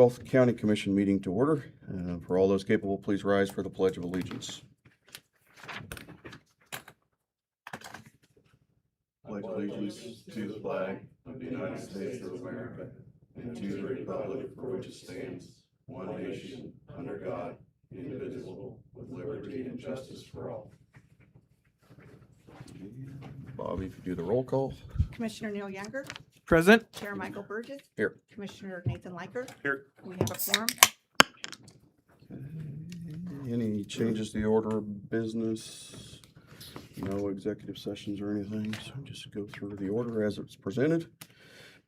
Ellis County Commission meeting to order. For all those capable, please rise for the Pledge of Allegiance. Pledge allegiance to the flag of the United States of America and to the republic for which it stands, one nation, under God, indivisible, with liberty and justice for all. Bobby, if you do the roll call. Commissioner Neil Younger, Present. Chair Michael Burgess. Here. Commissioner Nathan Liker. Here. We have a quorum. Any changes to the order of business? No executive sessions or anything, so just go through the order as it's presented.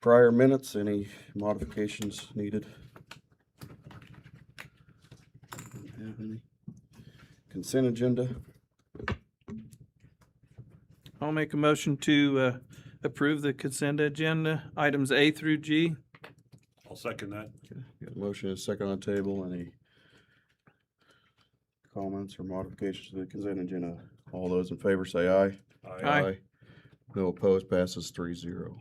Prior minutes, any modifications needed? Don't have any. Consent agenda. I'll make a motion to approve the consent agenda, items A through G. I'll second that. Okay, got a motion and a second on the table. Any comments or modifications to the consent agenda? All those in favor say aye. Aye. No opposed, passes 3-0.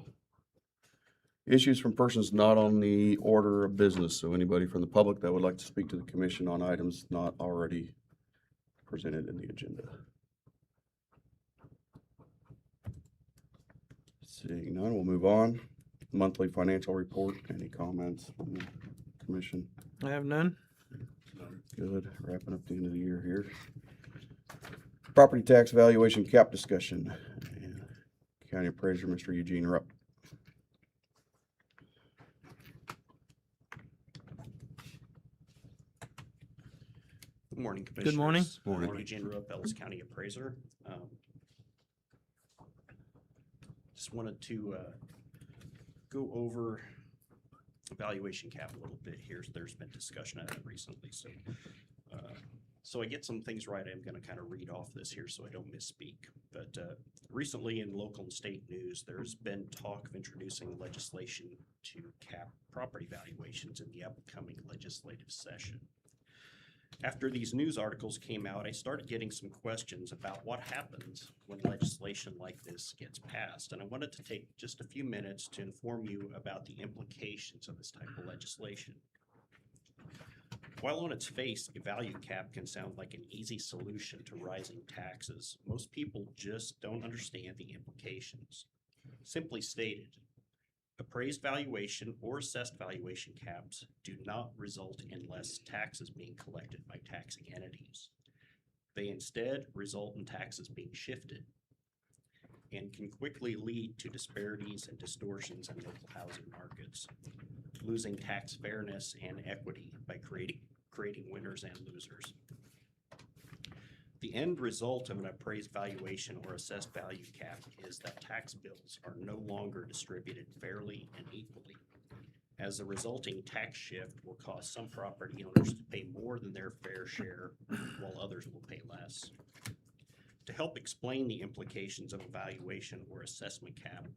Issues from persons not on the order of business. So anybody from the public that would like to speak to the commission on items not already presented in the agenda. Seeing none, we'll move on. Monthly financial report. Any comments from the commission? I have none. Good. Wrapping up the end of the year here. Property tax valuation cap discussion. And County Appraiser, Mr. Eugene Rupp. Good morning, Commissioners. Good morning. Morning. Eugene Rupp, Ellis County Appraiser. Just wanted to go over valuation cap a little bit here. There's been discussion of it recently, so I get some things right. I'm going to kind of read off this here so I don't misspeak. But recently in local and state news, there's been talk of introducing legislation to cap property valuations in the upcoming legislative session. After these news articles came out, I started getting some questions about what happens when legislation like this gets passed. And I wanted to take just a few minutes to inform you about the implications of this type of legislation. While on its face, a value cap can sound like an easy solution to rising taxes, most people just don't understand the implications. Simply stated, appraised valuation or assessed valuation caps do not result in less taxes being collected by taxing entities. They instead result in taxes being shifted and can quickly lead to disparities and distortions in local housing markets, losing tax fairness and equity by creating winners and losers. The end result of an appraised valuation or assessed value cap is that tax bills are no longer distributed fairly and equally, as the resulting tax shift will cause some property owners to pay more than their fair share, while others will pay less. To help explain the implications of a valuation or assessment cap,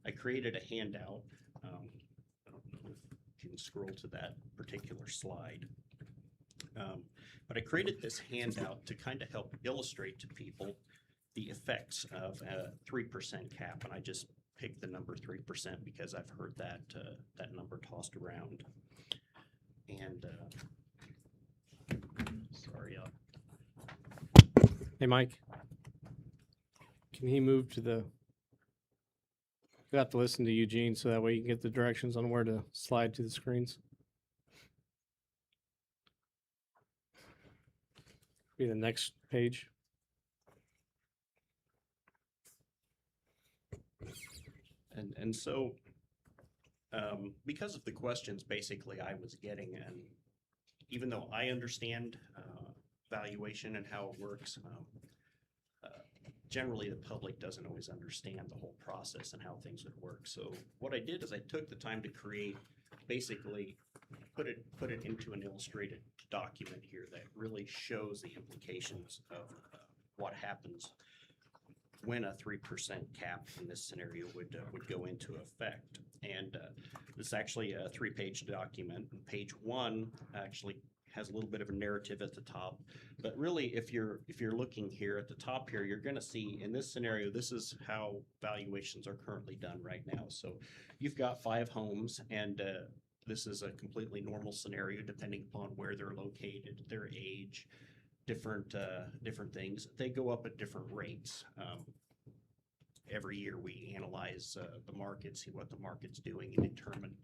I created a handout. I don't know if you can scroll to that particular slide. But I created this handout to kind of help illustrate to people the effects of a 3% cap, and I just picked the number 3% because I've heard that number tossed around. And sorry, Hey, Mike, can he move to you have to listen to Eugene so that way you can get the directions on where to slide to the screens. Be the next page. And so because of the questions basically I was getting, and even though I understand valuation and how it works, generally the public doesn't always understand the whole process and how things would work. So what I did is I took the time to create, basically put it into an illustrated document here that really shows the implications of what happens when a 3% cap in this scenario would go into effect. And this is actually a 3-page document. Page 1 actually has a little bit of a narrative at the top, but really if you're looking here at the top here, you're going to see in this scenario, this is how valuations are currently done right now. So you've got 5 homes, and This is a completely normal scenario depending upon where they're located, their age, different things. They go up at different rates. Every year we analyze the market, see what the market's doing, and determine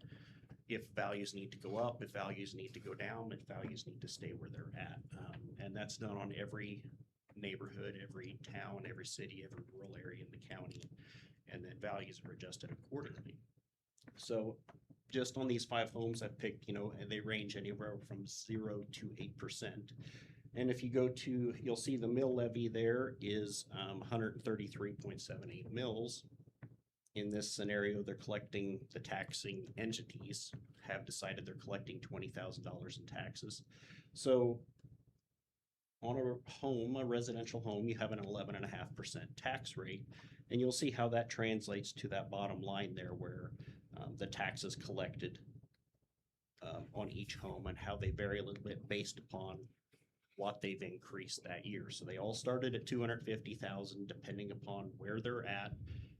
if values need to go up, if values need to go down, if values need to stay where they're at. And that's done on every neighborhood, every town, every city, every rural area in the county, and then values are adjusted accordingly. So just on these 5 homes I picked, and they range anywhere from 0 to 8%. And if you go to, you'll see the mill levy there is 133.78 mills. In this scenario, they're collecting, the taxing entities have decided they're collecting $20,000 in taxes. So on a home, a residential home, you have an 11.5% tax rate, and you'll see how that translates to that bottom line there where the taxes collected on each home and how they vary a little bit based upon what they've increased that year. So they all started at 250,000, depending upon where they're at.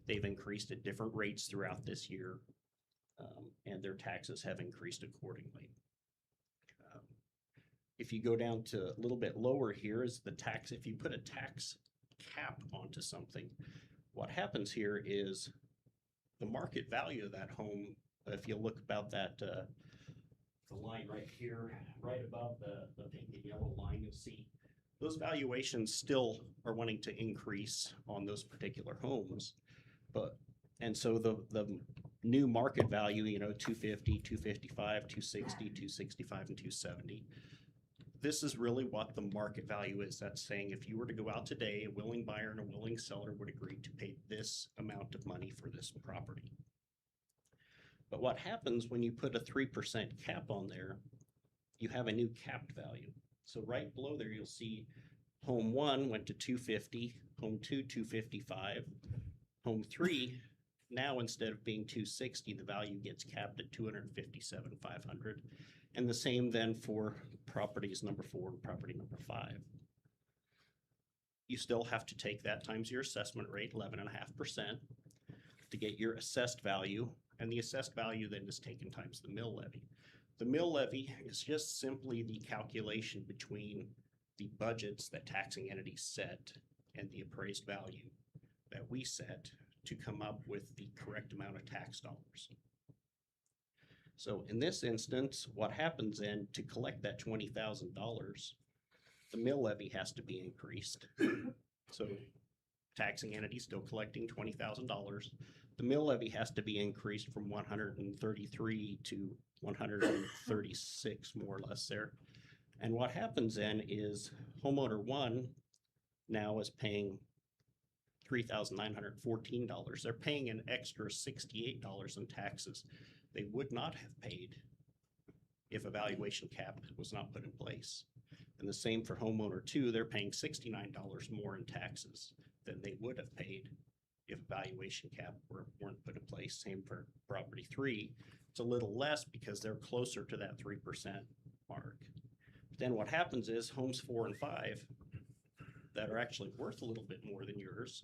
They've increased at different rates throughout this year, and their taxes have increased accordingly. If you go down to a little bit lower here is the tax. If you put a tax cap onto something, what happens here is the market value of that home, if you look about that, the line right here, right above the pink and yellow line, you'll see those valuations still are wanting to increase on those particular homes. And so the new market value, 250, 255, 260, 265, and 270. This is really what the market value is. That's saying if you were to go out today, a willing buyer and a willing seller would agree to pay this amount of money for this property. But what happens when you put a 3% cap on there, you have a new capped value. So right below there, you'll see home 1 went to 250, home 2, 255, home 3, now instead of being 260, the value gets capped at 257,500. And the same then for properties number 4 and property number 5. You still have to take that times your assessment rate, 11.5%, to get your assessed value. And the assessed value then is taken times the mill levy. The mill levy is just simply the calculation between the budgets that taxing entities set and the appraised value that we set to come up with the correct amount of tax dollars. So in this instance, what happens then to collect that $20,000, the mill levy has to be increased. So taxing entity still collecting $20,000. The mill levy has to be increased from 133 to 136, more or less there. And what happens then is homeowner 1 now is paying $3,914. They're paying an extra $68 in taxes they would not have paid if a valuation cap was not put in place. And the same for homeowner 2, they're paying $69 more in taxes than they would have paid if valuation cap weren't put in place. Same for property 3. It's a little less because they're closer to that 3% mark. Then what happens is homes 4 and 5 that are actually worth a little bit more than yours,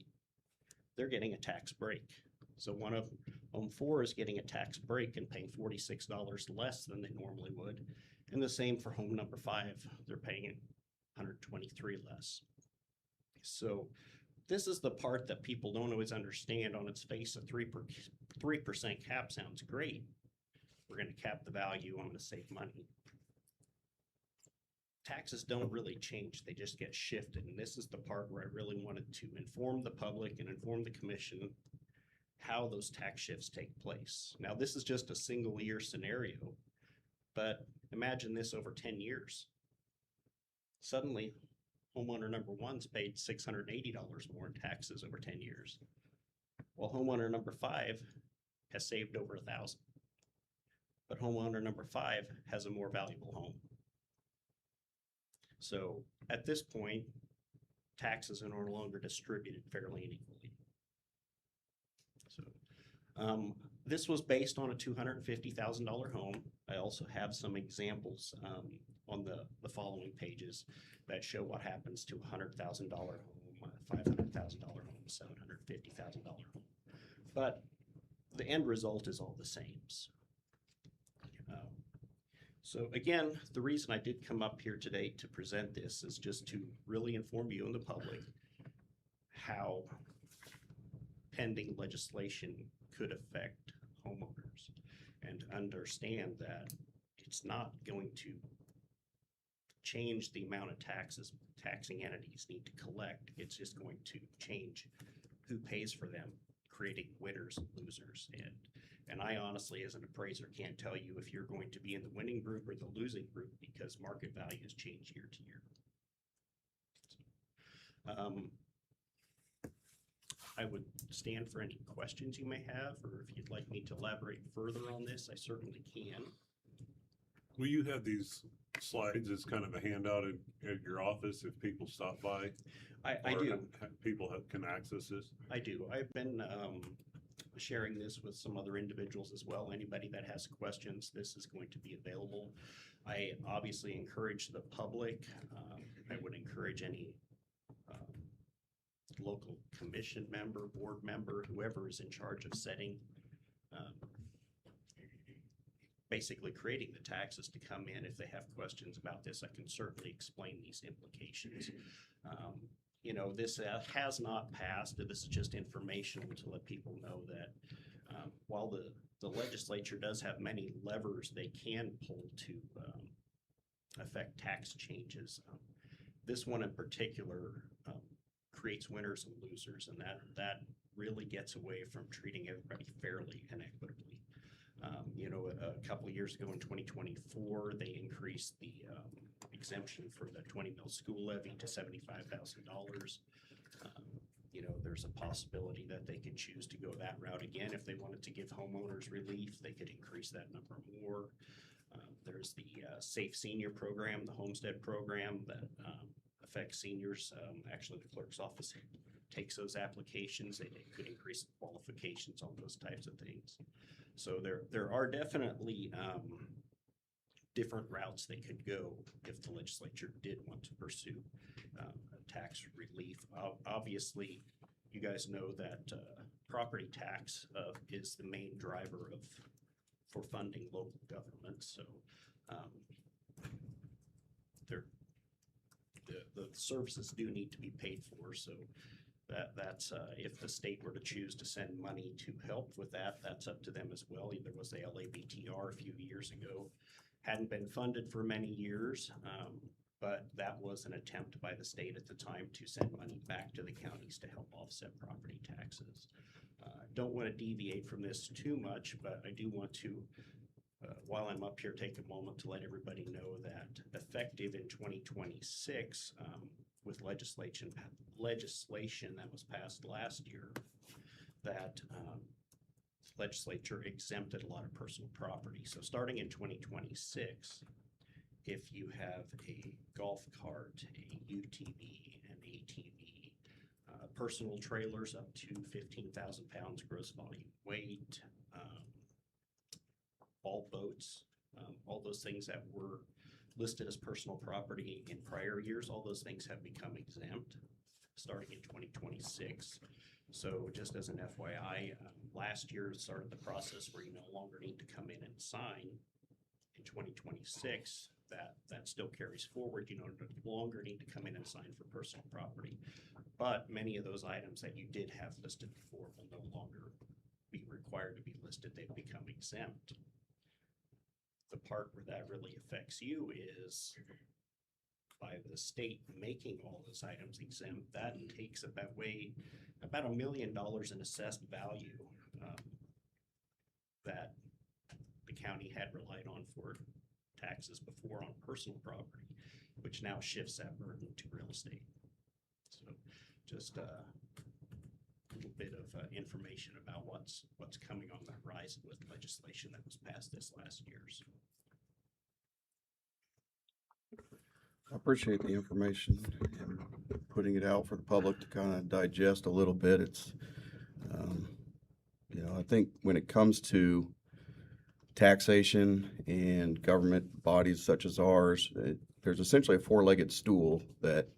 they're getting a tax break. So one of home 4 is getting a tax break and paying $46 less than they normally would. And the same for home number 5, they're paying $123 less. So this is the part that people don't always understand. On its face, a 3% cap sounds great. We're going to cap the value, I'm going to save money. Taxes don't really change, they just get shifted. And this is the part where I really wanted to inform the public and inform the commission how those tax shifts take place. Now, this is just a single year scenario, but imagine this over 10 years. Suddenly, homeowner number 1's paid $680 more in taxes over 10 years, while homeowner number 5 has saved over $1,000. But homeowner number 5 has a more valuable home. So at this point, taxes are no longer distributed fairly and equally. So this was based on a $250,000 home. I also have some examples on the following pages that show what happens to a $100,000 home, a $500,000 home, $750,000 home. But the end result is all the same. So again, the reason I did come up here today to present this is just to really inform you and the public how pending legislation could affect homeowners, and understand that it's not going to change the amount of taxes taxing entities need to collect. It's just going to change who pays for them, creating winners and losers. And I honestly, as an appraiser, can't tell you if you're going to be in the winning group or the losing group, because market values change year to year. I would stand for any questions you may have, or if you'd like me to elaborate further on this, I certainly can. Will you have these slides as kind of a handout at your office if people stop by? I Or do. People can access this? I do. I've been sharing this with some other individuals as well. Anybody that has questions, this is going to be available. I obviously encourage the public. I would encourage any local commission member, board member, whoever is in charge of setting, basically creating the taxes, to come in if they have questions about this. I can certainly explain these implications. You know, this has not passed. This is just informational to let people know that while the legislature does have many levers they can pull to affect tax changes, this one in particular creates winners and losers, and that really gets away from treating everybody fairly and equitably. You know, a couple of years ago in 2024, they increased the exemption for the 20 mil school levy to $75,000. You know, there's a possibility that they could choose to go that route again. If they wanted to give homeowners relief, they could increase that number more. There's the Safe Senior Program, the Homestead Program that affects seniors. Actually, the clerk's office takes those applications. They could increase the qualifications on those types of things. So there are definitely different routes they could go if the legislature did want to pursue tax relief. Obviously, you guys know that property tax is the main driver for funding local government. So the services do need to be paid for. So that's if the state were to choose to send money to help with that, that's up to them as well. There was the LABTR a few years ago, hadn't been funded for many years, but that was an attempt by the state at the time to send money back to the counties to help offset property taxes. Don't want to deviate from this too much, but I do want to, while I'm up here, take a moment to let everybody know that effective in 2026, with legislation that was passed last year, that legislature exempted a lot of personal property. So starting in 2026, if you have a golf cart, a UTV, an ATV, personal trailers up to 15,000 pounds gross volume weight, all boats, all those things that were listed as personal property in prior years, all those things have become exempt starting in 2026. So just as an FYI, last year started the process where you no longer need to come in and sign. In 2026, that still carries forward. You no longer need to come in and sign for personal property. But many of those items that you did have listed before will no longer be required to be listed. They've become exempt. The part where that really affects you is by the state making all those items exempt. That takes about $1 million in assessed value that the county had relied on for taxes before on personal property, which now shifts that burden to real estate. So just a little bit of information about what's coming on the horizon with legislation that was passed this last year. So. I appreciate the information and putting it out for the public to kind of digest a little bit. It's, you know, I think when it comes to taxation and government bodies such as ours, there's essentially a four-legged stool that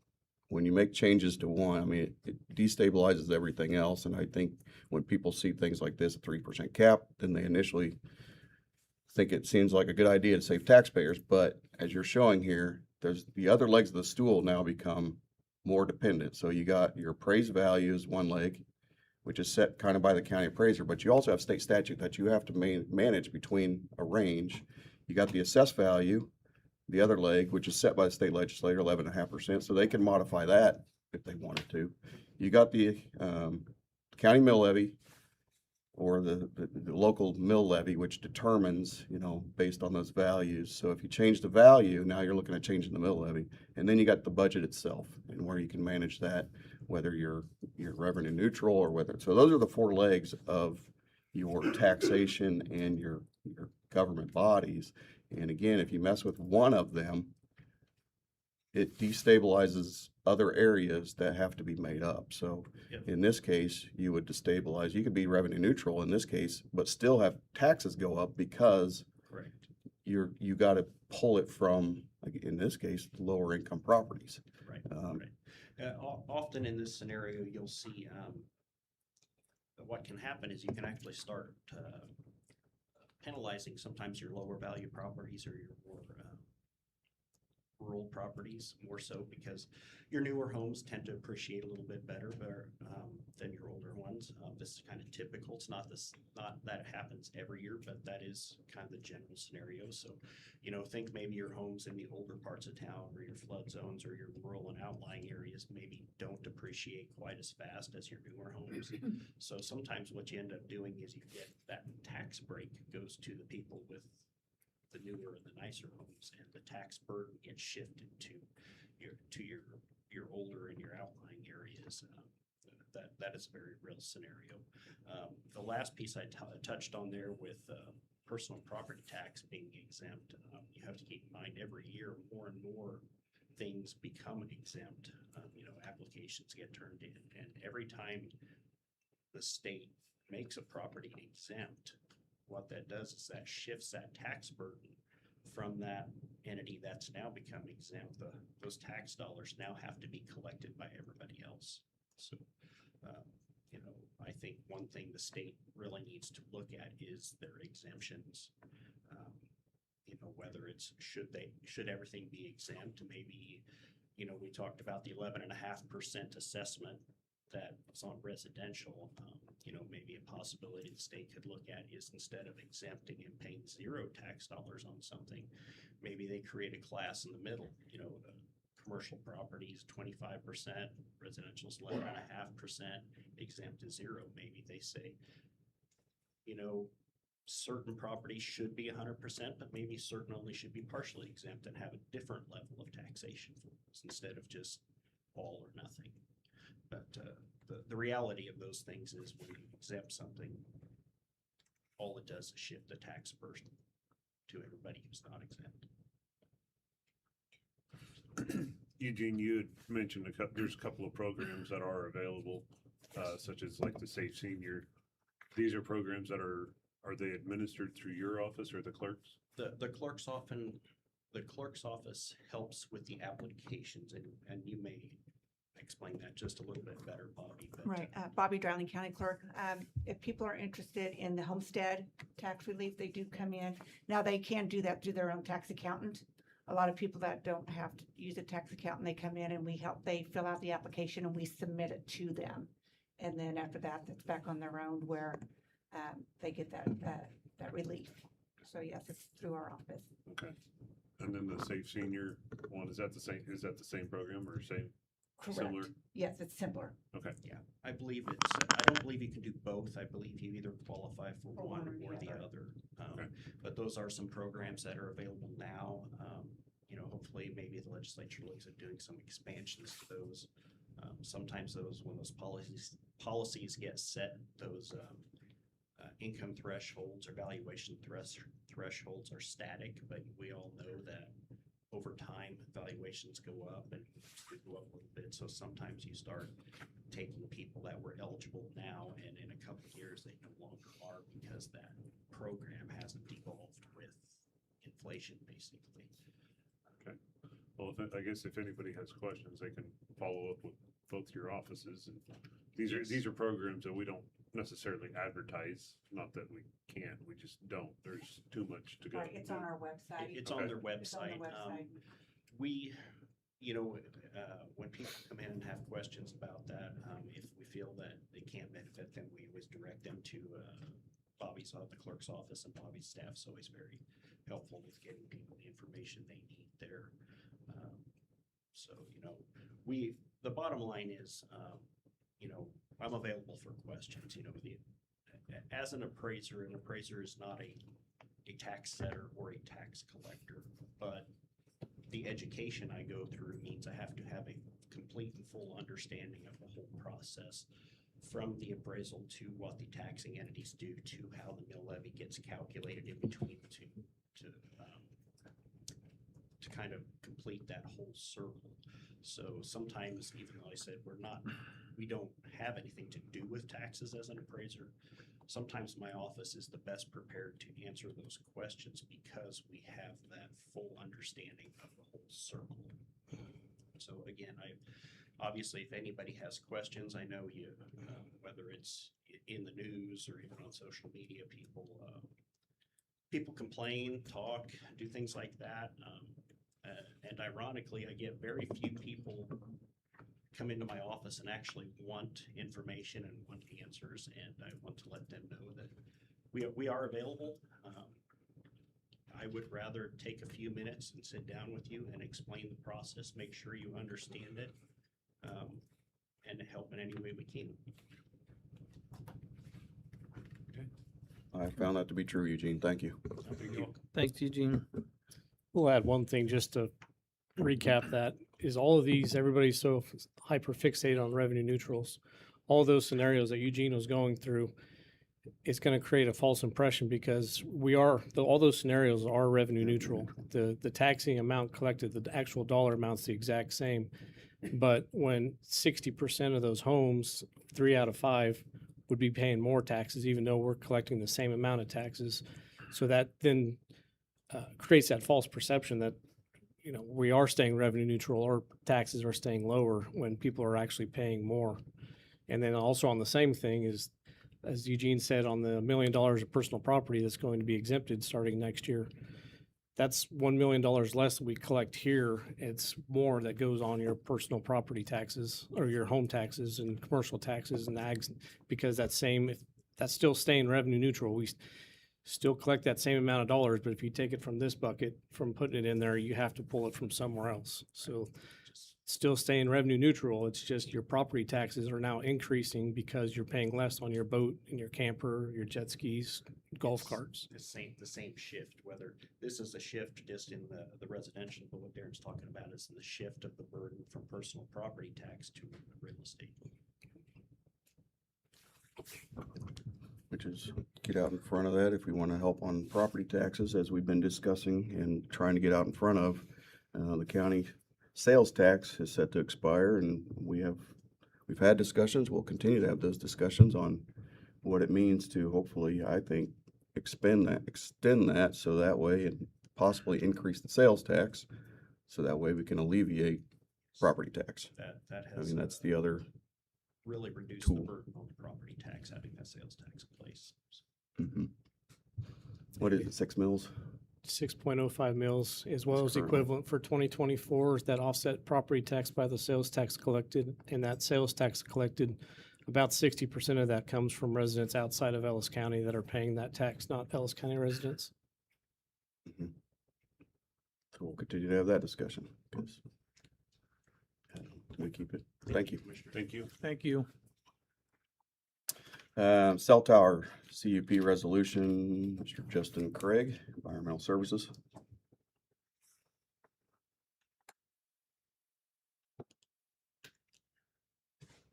when you make changes to one, I mean, it destabilizes everything else. And I think when people see things like this, a 3% cap, then they initially think it seems like a good idea to save taxpayers, but as you're showing here, there's the other legs of the stool now become more dependent. So you got your appraised value is one leg, which is set kind of by the county appraiser, but you also have state statute that you have to manage between a range. You got the assessed value, the other leg, which is set by the state legislature, 11.5%, so they can modify that if they wanted to. You got the county mill levy, or the local mill levy, which determines, based on those values. So if you change the value, now you're looking at changing the mill levy. And then you got the budget itself and where you can manage that, whether you're revenue neutral or whether, so those are the four legs of your taxation and your government bodies. And again, if you mess with one of them, it destabilizes other areas that have to be made up. So Yep. in this case, you would destabilize, you could be revenue neutral in this case, but still have taxes go up because Correct. you got to pull it from, like in this case, lower income properties. Right. Um, Right. Often in this scenario, you'll see what can happen is you can actually start penalizing sometimes your lower value properties or your more rural properties more so because your newer homes tend to appreciate a little bit better than your older ones. This is kind of typical. It's not that it happens every year, but that is kind of the general scenario. So, think maybe your homes in the older parts of town or your flood zones or your rural and outlying areas maybe don't appreciate quite as fast as your newer homes. So sometimes what you end up doing is you get that tax break goes to the people with the newer and the nicer homes, and the tax burden gets shifted to your older and your outlying areas. That is a very real scenario. The last piece I touched on there with personal property tax being exempt, you have to keep in mind every year more and more things become exempt. Applications get turned in, and every time the state makes a property exempt, what that does is that shifts that tax burden from that entity that's now become exempt. Those tax dollars now have to be collected by everybody else. So, I think one thing the state really needs to look at is their exemptions. Whether it's should everything be exempt? Maybe, we talked about the 11.5% assessment that's on residential. Maybe a possibility the state could look at is instead of exempting and paying zero tax dollars on something, maybe they create a class in the middle. Commercial properties 25%, residential's 11.5%, exempt to zero. Maybe they say, certain properties should be 100%, but maybe certain only should be partially exempt and have a different level of taxation for those instead of just all or nothing. But the reality of those things is when you exempt something, all it does is shift the tax burden to everybody who's not exempt. Eugene, you had mentioned there's a couple of programs that are available, such as like the Safe Senior. These are programs that are they administered through your office or the clerks? The clerk's office helps with the applications, and you may explain that just a little bit better, Bobby. But, Right, Bobby Dowling, County Clerk. If people are interested in the homestead tax relief, they do come in. Now, they can do that through their own tax accountant. A lot of people that don't have to use a tax accountant, they come in and they fill out the application and we submit it to them. And then after that, it's back on their own where they get that relief. So yes, it's through our office. Okay. And then the Safe Senior one, is that the same program or same? Correct. Similar? Yes, it's simpler. Okay. yeah, I don't believe you can do both. I believe you either qualify for one or the other. Okay. But those are some programs that are available now. Hopefully maybe the legislature looks at doing some expansions to those. Sometimes when those policies get set, those income thresholds or valuation thresholds are static, but we all know that over time valuations go up and they go up a little bit. So sometimes you start taking people that were eligible now, and in a couple of years they no longer are because that program hasn't evolved with inflation, basically. Okay. Well, I guess if anybody has questions, they can follow up with both your offices. And these are programs that we don't necessarily advertise, not that we can't, we just don't. There's too much to go. Right, it's on our website. It's on their It's on the website. website. We, you know, when people come in and have questions about that, if we feel that they can't benefit them, we always direct them to Bobby's, the clerk's office, and Bobby's staff's always very helpful with getting people the information they need there. So, you know, the bottom line is, you know, I'm available for questions, you know, as an appraiser is not a tax setter or a tax collector, but the education I go through means I have to have a complete and full understanding of the whole process, from the appraisal to what the taxing entities do to how the mill levy gets calculated in between the two, to kind of complete that whole circle. So sometimes, even though I said we don't have anything to do with taxes as an appraiser, sometimes my office is the best prepared to answer those questions because we have that full understanding of the whole circle. So again, obviously, if anybody has questions, I know you, whether it's in the news or even on social media, people complain, talk, do things like that. And ironically, I get very few people come into my office and actually want information and want answers, and I want to let them know that we are available. I would rather take a few minutes and sit down with you and explain the process, make sure you understand it, and help in any way we can. I found that to be true, Eugene. Thank you. Thanks, Eugene. We'll add one thing just to recap that is all of these, everybody's so hyper fixated on revenue neutrals. All those scenarios that Eugene was going through, it's going to create a false impression because all those scenarios are revenue neutral. The taxing amount collected, the actual dollar amount's the exact same. But when 60% of those homes, 3 out of 5, would be paying more taxes, even though we're collecting the same amount of taxes. So that then creates that false perception that, you know, we are staying revenue neutral or taxes are staying lower when people are actually paying more. And then also on the same thing is, as Eugene said, on the $1 million of personal property that's going to be exempted starting next year, that's $1 million less that we collect here. It's more that goes on your personal property taxes or your home taxes and commercial taxes and ags, because that's still staying revenue neutral. We still collect that same amount of dollars, but if you take it from this bucket, from putting it in there, you have to pull it from somewhere else. So still staying revenue neutral. It's just your property taxes are now increasing because you're paying less on your boat and your camper, your jet skis, golf carts. The same shift, whether this is a shift just in the residential, but what Darren's talking about is the shift of the burden from personal property tax to real estate. Which is get out in front of that if we want to help on property taxes, as we've been discussing and trying to get out in front of. The county sales tax is set to expire, and we've had discussions. We'll continue to have those discussions on what it means to hopefully, I think, extend that so that way and possibly increase the sales tax, so that way we can alleviate property tax. That I has mean, that's the other really reduced the tool. burden on the property tax, having that sales tax in place. Mhm. What is it, 6 mills? 6.05 mils, as well That's as correct. equivalent for 2024 is that offset property tax by the sales tax collected. And that sales tax collected, about 60% of that comes from residents outside of Ellis County that are paying that tax, not Ellis County residents. So we'll continue to have that discussion, because we keep it. Thank you. Commissioner. Thank you. Thank you. Cell tower CUP resolution, Mr. Justin Craig, Environmental Services.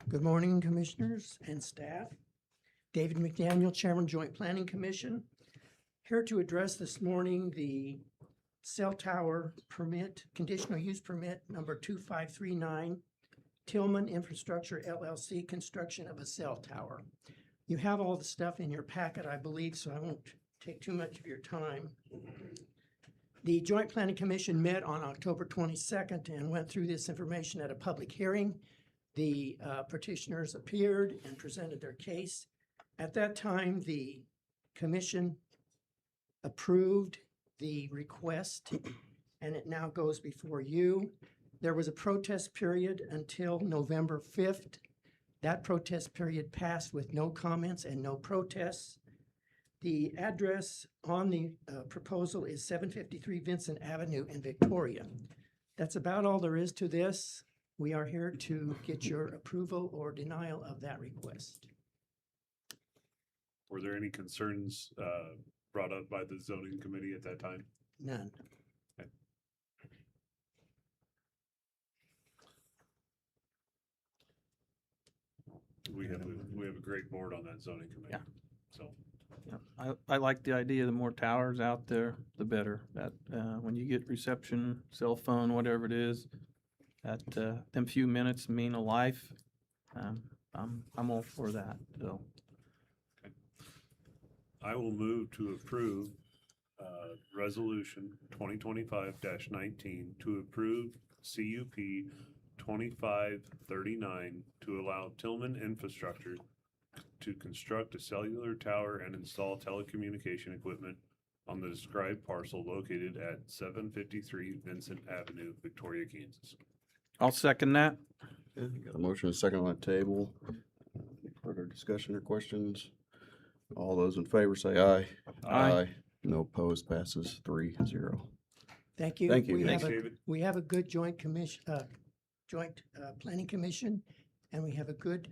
Good morning, Commissioners and staff. David McDaniel, Chairman, Joint Planning Commission. Here to address this morning the cell tower permit, conditional use permit number 2539, Tillman Infrastructure LLC, construction of a cell tower. You have all the stuff in your packet, I believe, so I won't take too much of your time. The Joint Planning Commission met on October 22nd and went through this information at a public hearing. The petitioners appeared and presented their case. At that time, the commission approved the request, and it now goes before you. There was a protest period until November 5th. That protest period passed with no comments and no protests. The address on the proposal is 753 Vincent Avenue in Victoria. That's about all there is to this. We are here to get your approval or denial of that request. Were there any concerns brought up by the zoning committee at that time? None. We have a great board on that zoning committee. Yeah. So, Yeah, I like the idea, the more towers out there, the better. That, when you get reception, cell phone, whatever it is, that, them few minutes mean a life. I'm all for that, so. I will move to approve resolution 2025-19 to approve CUP 2539 to allow Tillman Infrastructure to construct a cellular tower and install telecommunication equipment on the described parcel located at 753 Vincent Avenue, Victoria, Kansas. I'll second that. Okay, got a motion and a second on the table. Any further discussion or questions? All those in favor say aye. Aye. No opposed, passes 3-0. Thank you. Thank you, We guys. have Thanks, a- David. We have a good joint planning commission, and we have a good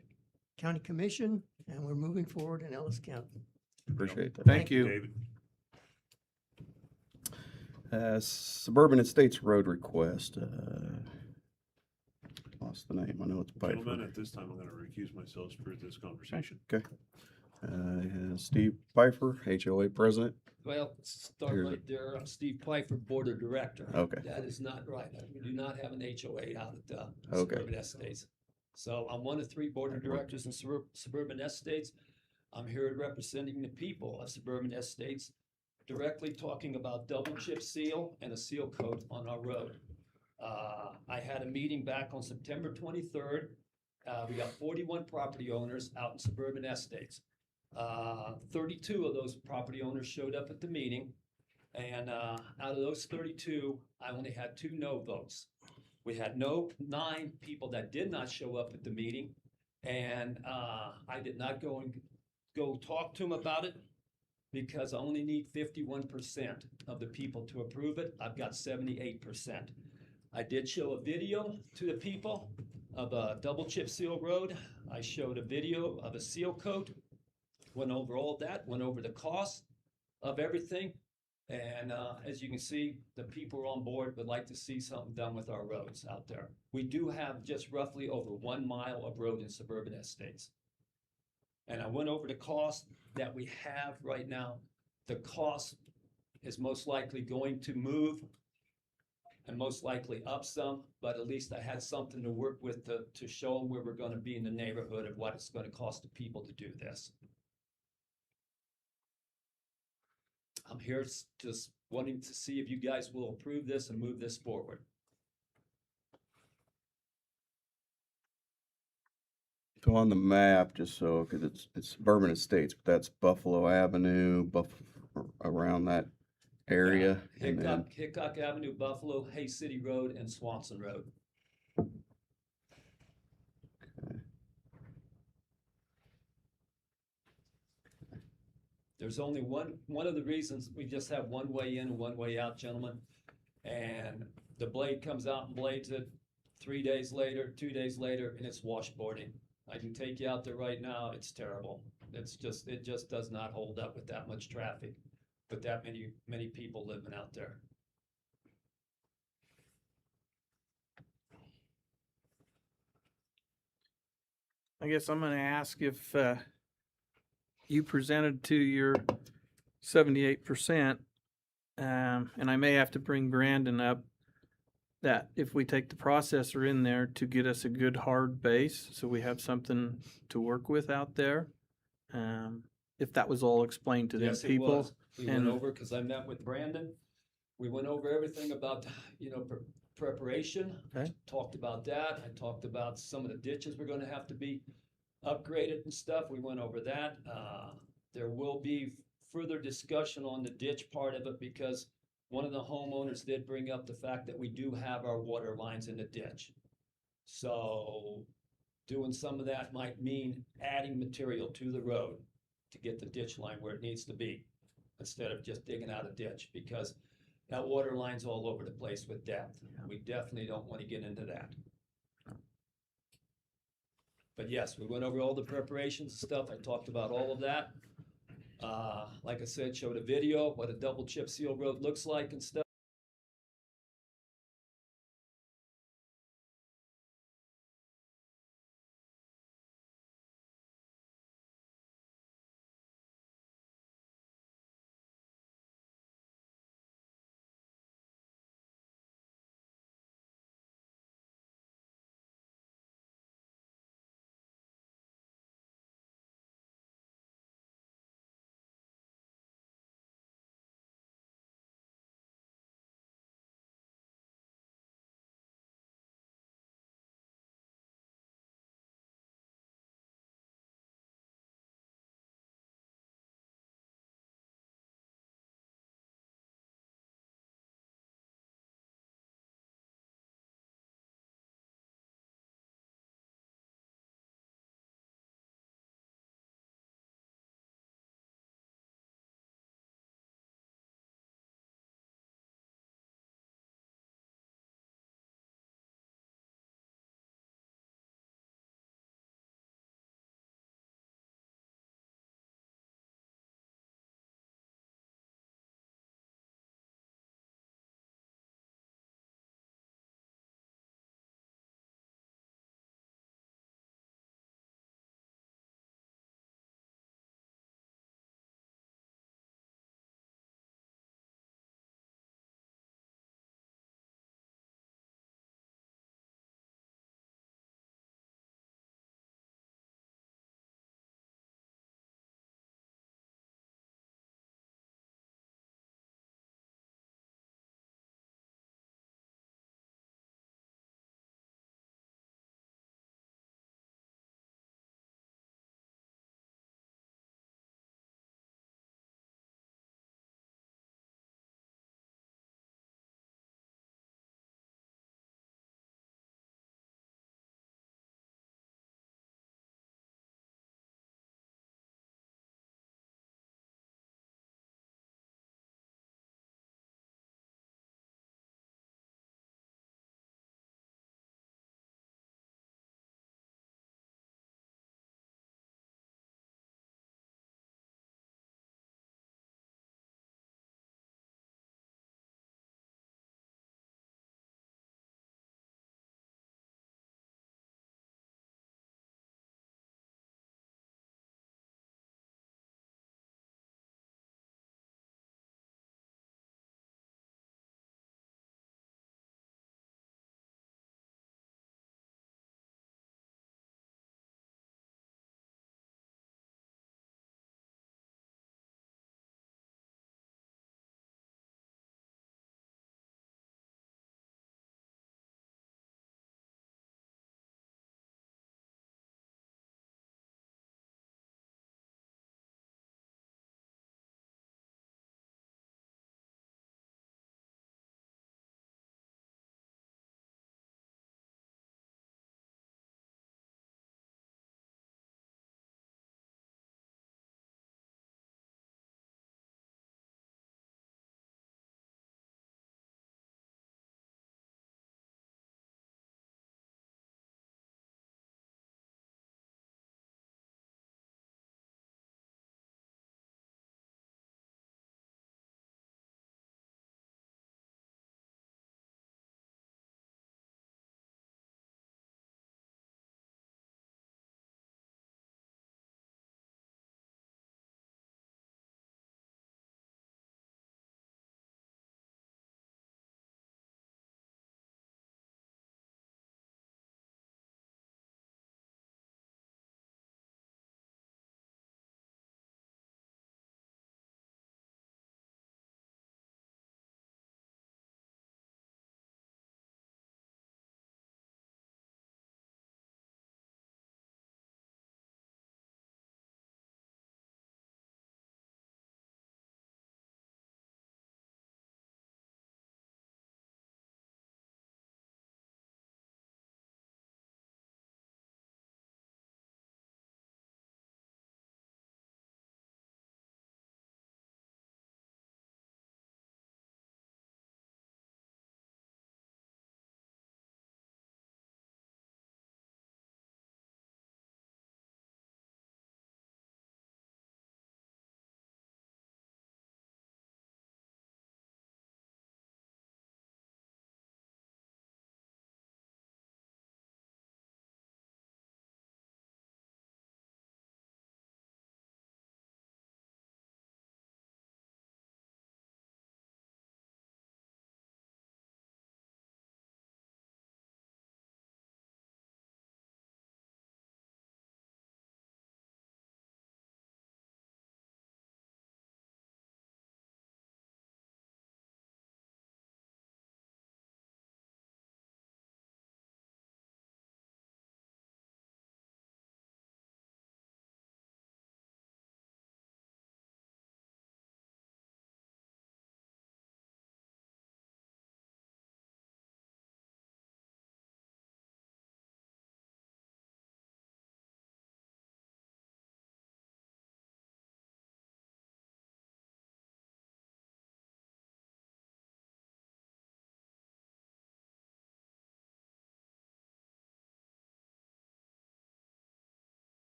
county commission, and we're moving forward in Ellis County. Appreciate that. Thank you. David. Suburban Estates Road request. Lost the name. I know it's Gentlemen, Piper. at this time, I'm going to recuse myself for this conversation. Okay. Steve Piper, HOA president. Well, start Here's right there. I'm Steve Pfeiffer, Board of Director. Okay. That is not right. We do not have an HOA out at Okay. Suburban Estates. So I'm one of 3 Board of Directors in Suburban Estates. I'm here representing the people of Suburban Estates, directly talking about double chip seal and a seal coat on our road. I had a meeting back on September 23rd. We got 41 property owners out in Suburban Estates. 32 of those property owners showed up at the meeting, and out of those 32, I only had 2 no votes. We had 9 people that did not show up at the meeting, and I did not go talk to them about it because I only need 51% of the people to approve it. I've got 78%. I did show a video to the people of a double chip seal road. I showed a video of a seal coat. Went over all that, went over the cost of everything. And as you can see, the people on board would like to see something done with our roads out there. We do have just roughly over 1 mile of road in Suburban Estates. And I went over the cost that we have right now. The cost is most likely going to move and most likely up some, but at least I had something to work with to show them where we're gonna be in the neighborhood of what it's gonna cost the people to do this. I'm here just wanting to see if you guys will approve this and move this forward. So on the map, just so, because it's Suburban Estates, but that's Buffalo Avenue, around that area. And then, Hickok Avenue, Buffalo, Hay City Road, and Swanson Road. There's only one of the reasons we just have one way in and one way out, gentlemen. And the blade comes out and blades it 3 days later, 2 days later, and it's washboarding. I can take you out there right now. It's terrible. It just does not hold up with that much traffic, with that many people living out there. I guess I'm gonna ask if, you presented to your 78%, and I may have to bring Brandon up, that if we take the processor in there to get us a good hard base, so we have something to work with out there. If that was all explained to them Yes, it people. was. We went and- over, because I met with Brandon. We went over everything about, preparation. Okay. Talked about that. I talked about some of the ditches we're gonna have to be upgraded and stuff. We went over that. There will be further discussion on the ditch part of it because one of the homeowners did bring up the fact that we do have our water lines in the ditch. So doing some of that might mean adding material to the road to get the ditch line where it needs to be, instead of just digging out a ditch, because that water line's all over the place with depth. We definitely don't want to get into that. But yes, we went over all the preparations and stuff. I talked about all of that. Like I said, showed a video, what a double chip seal road looks like and stuff.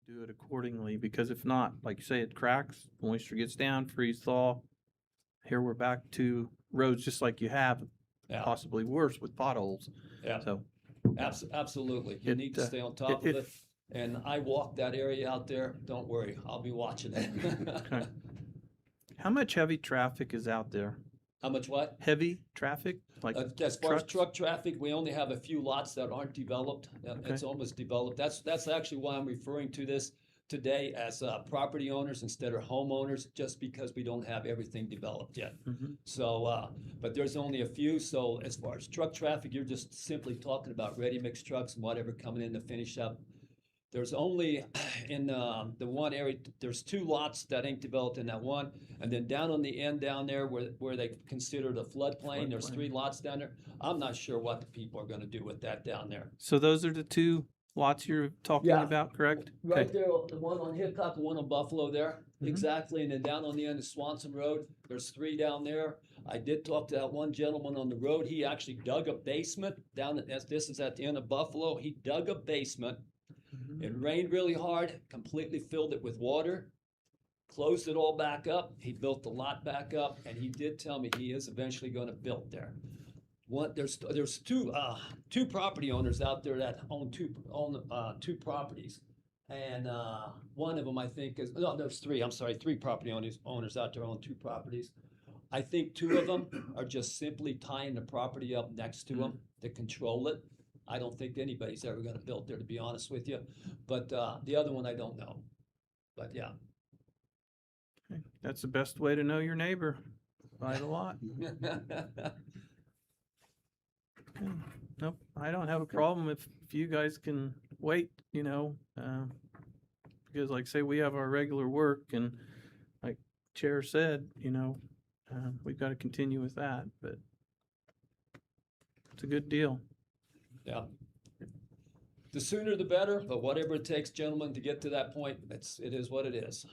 do it accordingly, because if not, like you say, it cracks, moisture gets down, freeze thaw. Here we're back to roads just like you have, Yeah, possibly worse with potholes. yeah, So, absolutely. You It, need to uh, stay on top it- of it. And I walk that area out there. Don't worry, I'll be watching it. Okay. How much heavy traffic is out there? How much what? Heavy traffic, like As far as trucks? truck traffic, we only have a few lots that aren't developed. It's Okay. almost developed. That's actually why I'm referring to this today as property owners instead of homeowners, just because we don't have everything developed yet. Mhm. So, but there's only a few. So as far as truck traffic, you're just simply talking about ready-mix trucks and whatever coming in to finish up. There's only in the one area, there's 2 lots that ain't developed in that one. And then down on the end down there where they consider the floodplain, there's Floodplain. 3 lots down there. I'm not sure what the people are gonna do with that down there. So those are the 2 lots you're talking Yeah. about, correct? Right Okay. there, the one on Hickok, the one on Buffalo there, Mhm. exactly, and then down on the end of Swanson Road, there's 3 down there. I did talk to that one gentleman on the road, he actually dug a basement down, this is at the end of Buffalo, he dug a basement. Mhm. It rained really hard, completely filled it with water, closed it all back up, he built the lot back up, and he did tell me he is eventually gonna build there. There's two property owners out there that own two properties. And one of them, I think, is, no, there's 3, I'm sorry, 3 property owners out there own 2 properties. I think 2 of them are just simply tying the property up next to them to control it. I don't think anybody's ever gonna build there, to be honest with you. But the other one, I don't know. But yeah. Okay. That's the best way to know your neighbor, by the lot. Okay. Nope, I don't have a problem if you guys can wait, because like say we have our regular work and like Chair said, we've got to continue with that, but it's a good deal. Yeah. The sooner the better, but whatever it takes, gentlemen, to get to that point, it is what it is.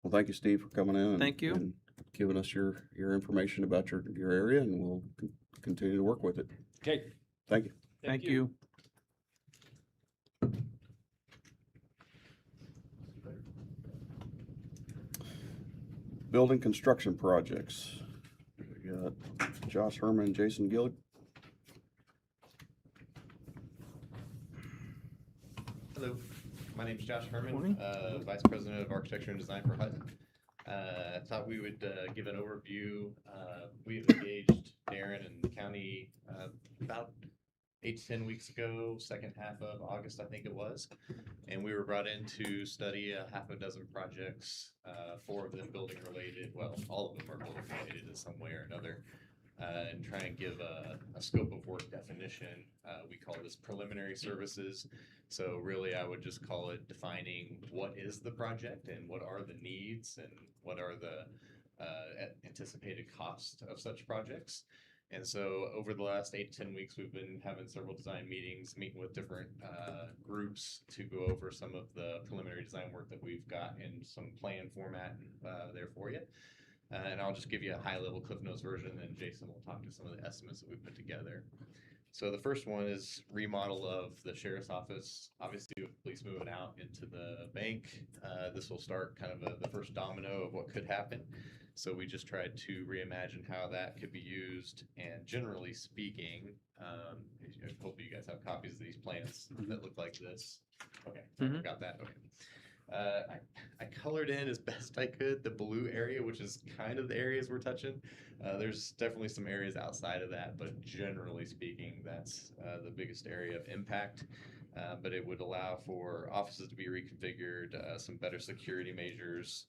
Well, thank you, Steve, for coming in. Thank you. And giving us your information about your area, and we'll continue to work with it. Okay. Thank you. Thank you. Building construction projects. We got Josh Herman and Jason Gillig. Hello, my name is Josh Morning. Herman, Vice President of Architecture and Design for Hutton. I thought we would give an overview. We've engaged Darren and the county about 8 to 10 weeks ago, second half of August, I think it was. And we were brought in to study a half a dozen projects, 4 of them building related, well, all of them are building related in some way or another. And try and give a scope of work definition. We call this preliminary services. So really, I would just call it defining what is the project and what are the needs and what are the anticipated costs of such projects. And so over the last 8 to 10 weeks, we've been having several design meetings, meeting with different groups to go over some of the preliminary design work that we've got in some plan format there for you. And I'll just give you a high-level Cliff Notes version, and then Jason will talk to some of the estimates that we put together. So the first one is remodel of the sheriff's office. Obviously, with police moving out into the bank, this will start kind of the first domino of what could happen. So we just tried to reimagine how that could be used. And generally speaking, I hope you guys have copies of these plans that look like this. Okay, Mhm. got that. Okay. I colored in as best I could the blue area, which is kind of the areas we're touching. There's definitely some areas outside of that, but generally speaking, that's the biggest area of impact. But it would allow for offices to be reconfigured, some better security measures,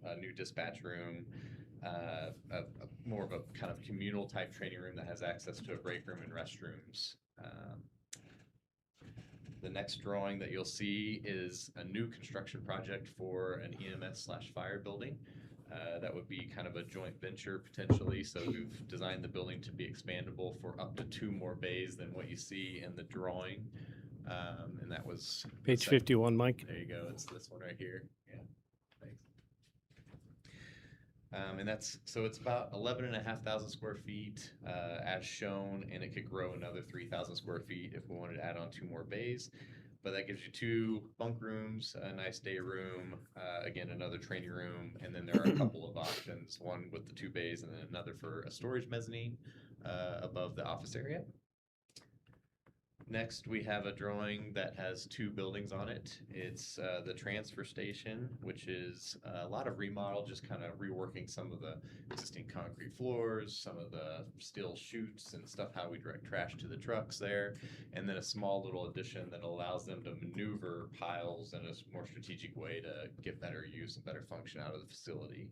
a new dispatch room, more of a kind of communal type training room that has access to a break room and restrooms. The next drawing that you'll see is a new construction project for an EMS/fire building. That would be kind of a joint venture potentially. So we've designed the building to be expandable for up to 2 more bays than what you see in the drawing. And that was Page 51, Mike. There you go. It's this one right here. Yeah. Thanks. And it's about 11,500 square feet as shown, and it could grow another 3,000 square feet if we wanted to add on 2 more bays. But that gives you 2 bunk rooms, a nice day room, again, another training room, and then there are a couple of options, one with the 2 bays and then another for a storage mezzanine above the office area. Next, we have a drawing that has 2 buildings on it. It's the transfer station, which is a lot of remodel, just kind of reworking some of the existing concrete floors, some of the steel chutes and stuff, how we direct trash to the trucks there, and then a small little addition that allows them to maneuver piles in a more strategic way to get better use and better function out of the facility.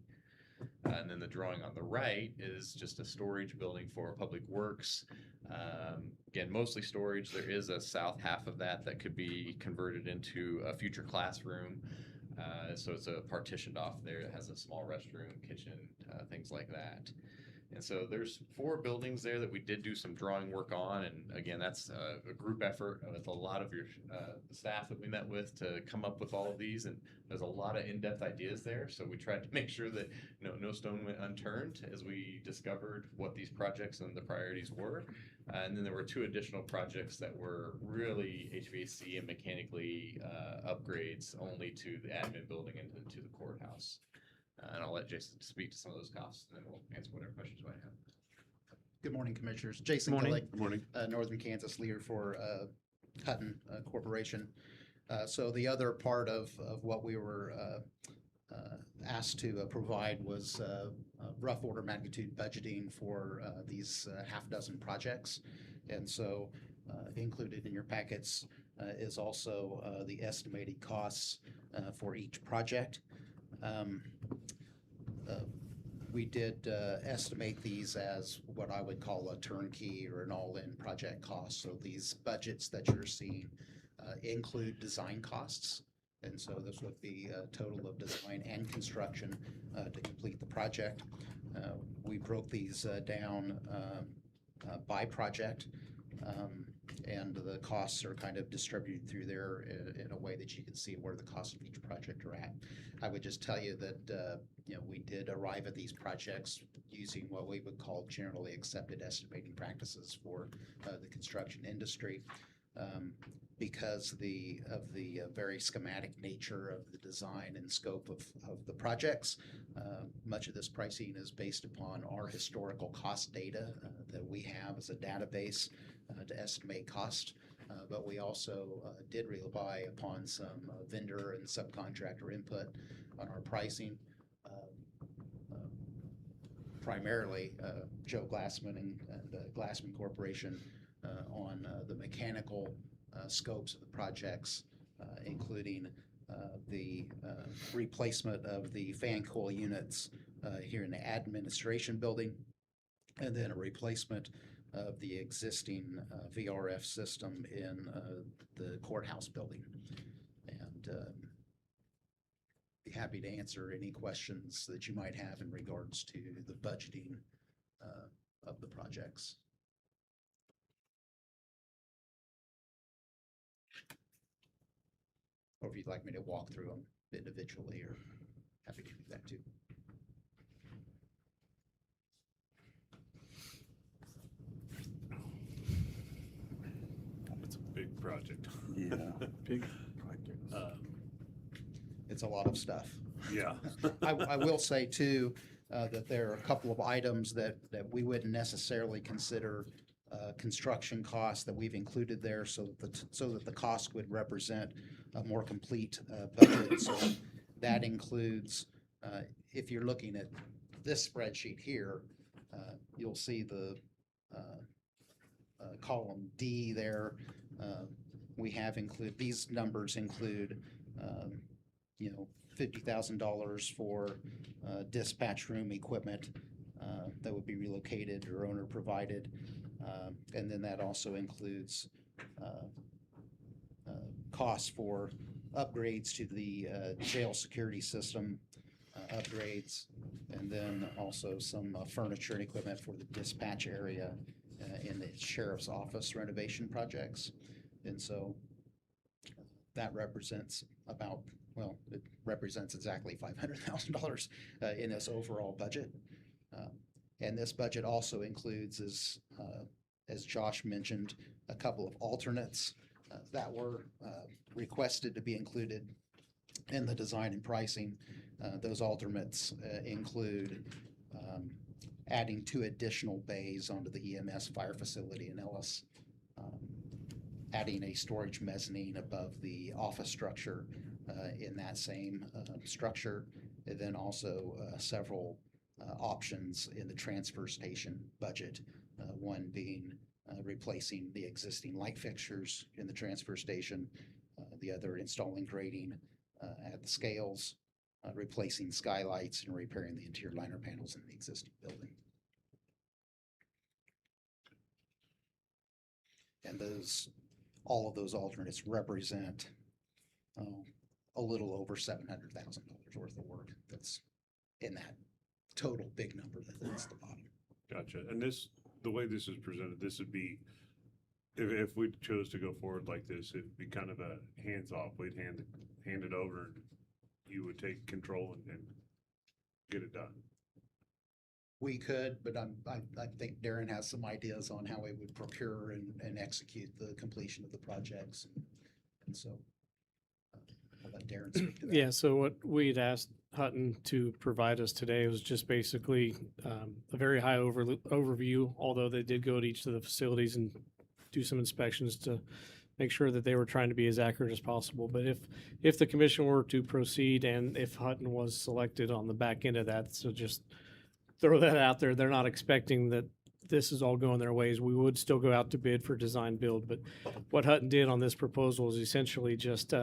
And then the drawing on the right is just a storage building for Public Works. Again, mostly storage. There is a south half of that that could be converted into a future classroom. So it's a partitioned off there. It has a small restroom, kitchen, things like that. And so there's 4 buildings there that we did do some drawing work on. And again, that's a group effort with a lot of your staff that we met with to come up with all of these. And there's a lot of in-depth ideas there. So we tried to make sure that no stone went unturned as we discovered what these projects and the priorities were. And then there were 2 additional projects that were really HVAC and mechanically upgrades only to the admin building and to the courthouse. And I'll let Jason speak to some of those costs, and then we'll answer whatever questions you might have. Good morning, Commissioners. Jason Morning. Gillick, Good morning. Northern Kansas leader for Hutton Corporation. So the other part of what we were asked to provide was rough order magnitude budgeting for these half dozen projects. And so included in your packets is also the estimated costs for each project. We did estimate these as what I would call a turnkey or an all-in project cost. So these budgets that you're seeing include design costs. And so this would be a total of design and construction to complete the project. We broke these down by project. And the costs are kind of distributed through there in a way that you can see where the costs of each project are at. I would just tell you that we did arrive at these projects using what we would call generally accepted estimating practices for the construction industry. Because of the very schematic nature of the design and scope of the projects, much of this pricing is based upon our historical cost data that we have as a database to estimate cost. But we also did rely upon some vendor and subcontractor input on our pricing. Primarily Joe Glassman and Glassman Corporation on the mechanical scopes of the projects, including the replacement of the fan coil units here in the administration building, and then a replacement of the existing VRF system in the courthouse building. And be happy to answer any questions that you might have in regards to the budgeting of the projects. Or if you'd like me to walk through them individually, or happy to do that too. It's a big project. Yeah. Big It's a lot of stuff. Yeah. I will say too, that there are a couple of items that we wouldn't necessarily consider construction costs that we've included there so that the cost would represent a more complete budget. So that includes, if you're looking at this spreadsheet here, you'll see the column D there. We have these numbers include $50,000 for dispatch room equipment that would be relocated or owner provided. And then that also includes costs for upgrades to the jail security system upgrades, and then also some furniture and equipment for the dispatch area in the sheriff's office renovation projects. And so that represents it represents exactly $500,000 in this overall budget. And this budget also includes, as Josh mentioned, a couple of alternates that were requested to be included in the design and pricing. Those alternates include adding 2 additional bays onto the EMS fire facility in Ellis, adding a storage mezzanine above the office structure in that same structure, and then also several options in the transfer station budget, one being replacing the existing light fixtures in the transfer station, the other installing grading at the scales, replacing skylights, and repairing the interior liner panels in the existing building. And all of those alternates represent a little over $700,000 worth of work that's in that total big number that's the bottom. Gotcha. And this, the way this is presented, this would be, if we chose to go forward like this, it'd be kind of a hands-off. We'd hand it over, and you would take control and get it done. We could, but I think Darren has some ideas on how we would procure and execute the completion of the projects. And so I'll let Darren speak to that. Yeah, so what we'd asked Hutton to provide us today was just basically a very high overview, although they did go to each of the facilities and do some inspections to make sure that they were trying to be as accurate as possible. But if the commission were to proceed and if Hutton was selected on the back end of that, so just throw that out there, they're not expecting that this is all going their ways. We would still go out to bid for design build, but what Hutton did on this proposal is essentially just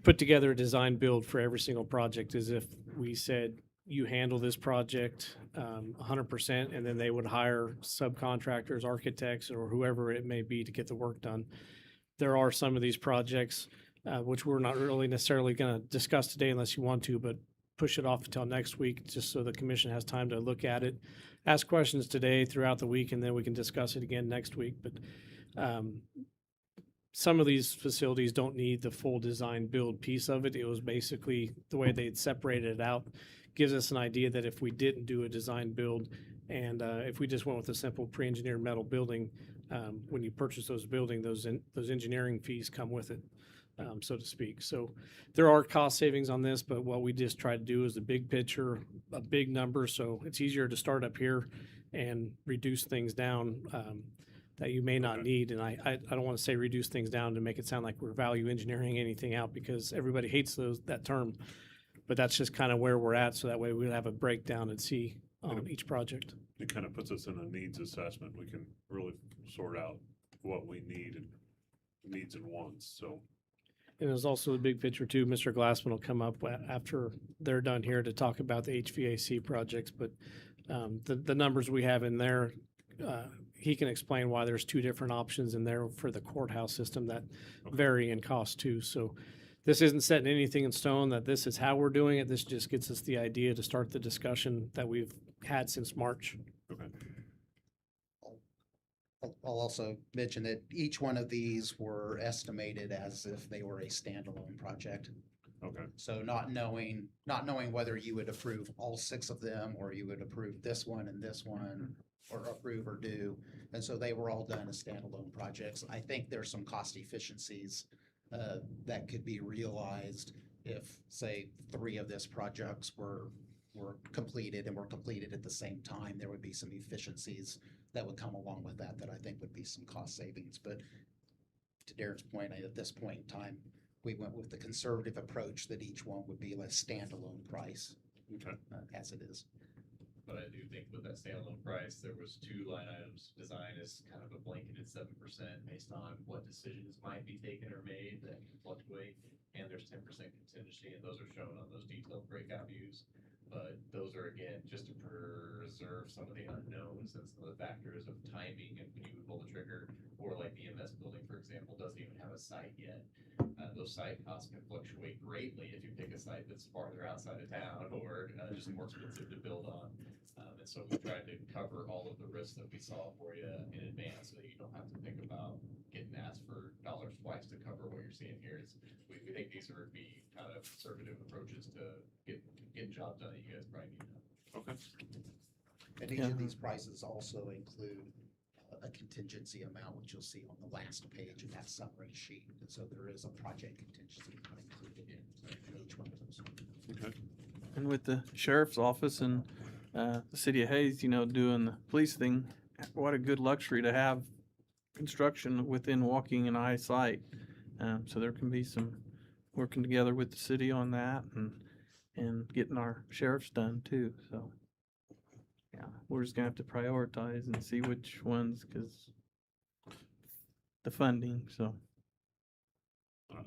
put together a design build for every single project, as if we said, you handle this project 100%, and then they would hire subcontractors, architects, or whoever it may be to get the work done. There are some of these projects, which we're not really necessarily going to discuss today unless you want to, but push it off until next week, just so the commission has time to look at it, ask questions today throughout the week, and then we can discuss it again next week. But some of these facilities don't need the full design build piece of it. It was basically the way they'd separated it out gives us an idea that if we didn't do a design build and if we just went with a simple pre-engineered metal building, when you purchase those those engineering fees come with it, so to speak. So there are cost savings on this, but what we just try to do is the big picture, a big number. So it's easier to start up here and reduce things down that you may not need. And I don't want to say reduce things down to make it sound like we're value engineering anything out, because everybody hates that term. But that's just kind of where we're at. So that way we'll have a breakdown and see on each project. It kind of puts us in a needs assessment. We can really sort out what we need and needs and wants. So. And there's also the big picture too. Mr. Glassman will come up after they're done here to talk about the HVAC projects. But the numbers we have in there, he can explain why there's 2 different options in there for the courthouse system that vary in cost too. So this isn't setting anything in stone that this is how we're doing it. This just gets us the idea to start the discussion that we've had since March. Okay. I'll also mention that each one of these were estimated as if they were a standalone project. Okay. So not knowing whether you would approve all 6 of them, or you would approve this one and this one, or approve or do. And so they were all done as standalone projects. I think there's some cost efficiencies that could be realized if, say, 3 of these projects were completed and were completed at the same time. There would be some efficiencies that would come along with that I think would be some cost savings. But to Darren's point, at this point in time, we went with the conservative approach that each one would be a standalone price Okay. as it is. But I do think with that standalone price, there was 2 line items. Design is kind of a blanketed 7% based on what decisions might be taken or made that can fluctuate. And there's 10% contingency, and those are shown on those detailed breakout views. But those are, again, just to preserve some of the unknowns and some of the factors of timing and when you would pull the trigger. Or like the EMS building, for example, doesn't even have a site yet. Those site costs can fluctuate greatly if you pick a site that's farther outside of town or just more expensive to build on. And so we tried to cover all of the risks that we saw for you in advance, so that you don't have to think about getting asked for dollars twice to cover what you're seeing here. We think these are be kind of conservative approaches to getting jobs done that you guys probably need to know. Okay. And each of these prices also include a contingency amount, which you'll see on the last page of that summary sheet. And so there is a project contingency amount included in each one of those. Okay. And with the sheriff's office and the city of Hayes, you know, doing the police thing, what a good luxury to have construction within walking and eyesight. So there can be some working together with the city on that and getting our sheriffs done too. So yeah, we're just gonna have to prioritize and see which ones, because the funding. So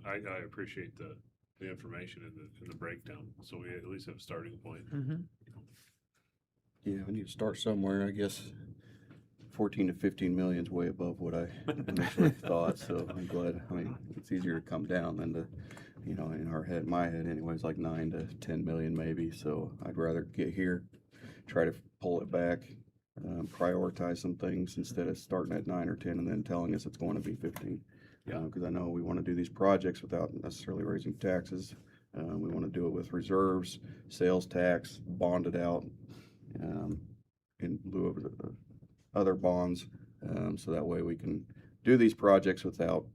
I appreciate the information and the breakdown, so we at least have a starting point. Yeah, we need to start somewhere, I guess. 14 to 15 million is way above what I initially thought, so I'm glad. I mean, it's easier to come down than to, you know, in my head anyways, like 9 to 10 million maybe. So I'd rather get here, try to pull it back, prioritize some things instead of starting at 9 or 10 and then telling us it's going to be 15. Yeah. Because I know we want to do these projects without necessarily raising taxes. We want to do it with reserves, sales tax, bonded out, in lieu of other bonds, so that way we can do these projects without,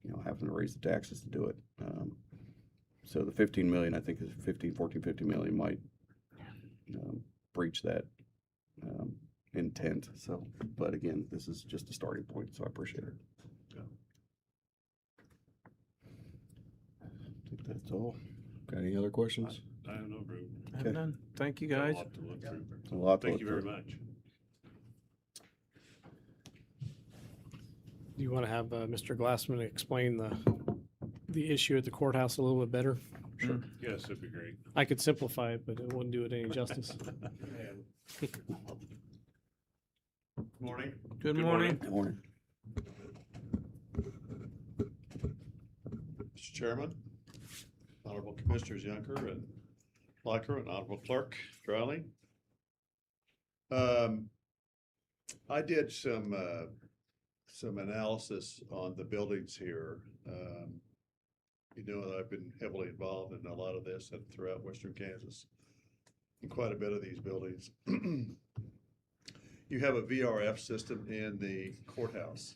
you know, having to raise the taxes to do it. So the 15 million, I think is 15 million might breach that intent. So, but again, this is just a starting point, so I appreciate it. Yeah. I think that's all. Got any other questions? I don't know, bro. I'm done. Thank you Got a guys. lot to look through. It's a lot to Thank you look very through. much. Do you want to have Mr. Glassman explain the issue at the courthouse a little bit better? Sure. Yes, that'd be great. I could simplify it, but it wouldn't do it any justice. Morning. Good Good morning. Good morning. Mr. Chairman, Honorable Commissioners Yunker and Liker, and Honorable Clerk Drowling. I did some analysis on the buildings here. You know that I've been heavily involved in a lot of this and throughout western Kansas, in quite a bit of these buildings. You have a VRF system in the courthouse,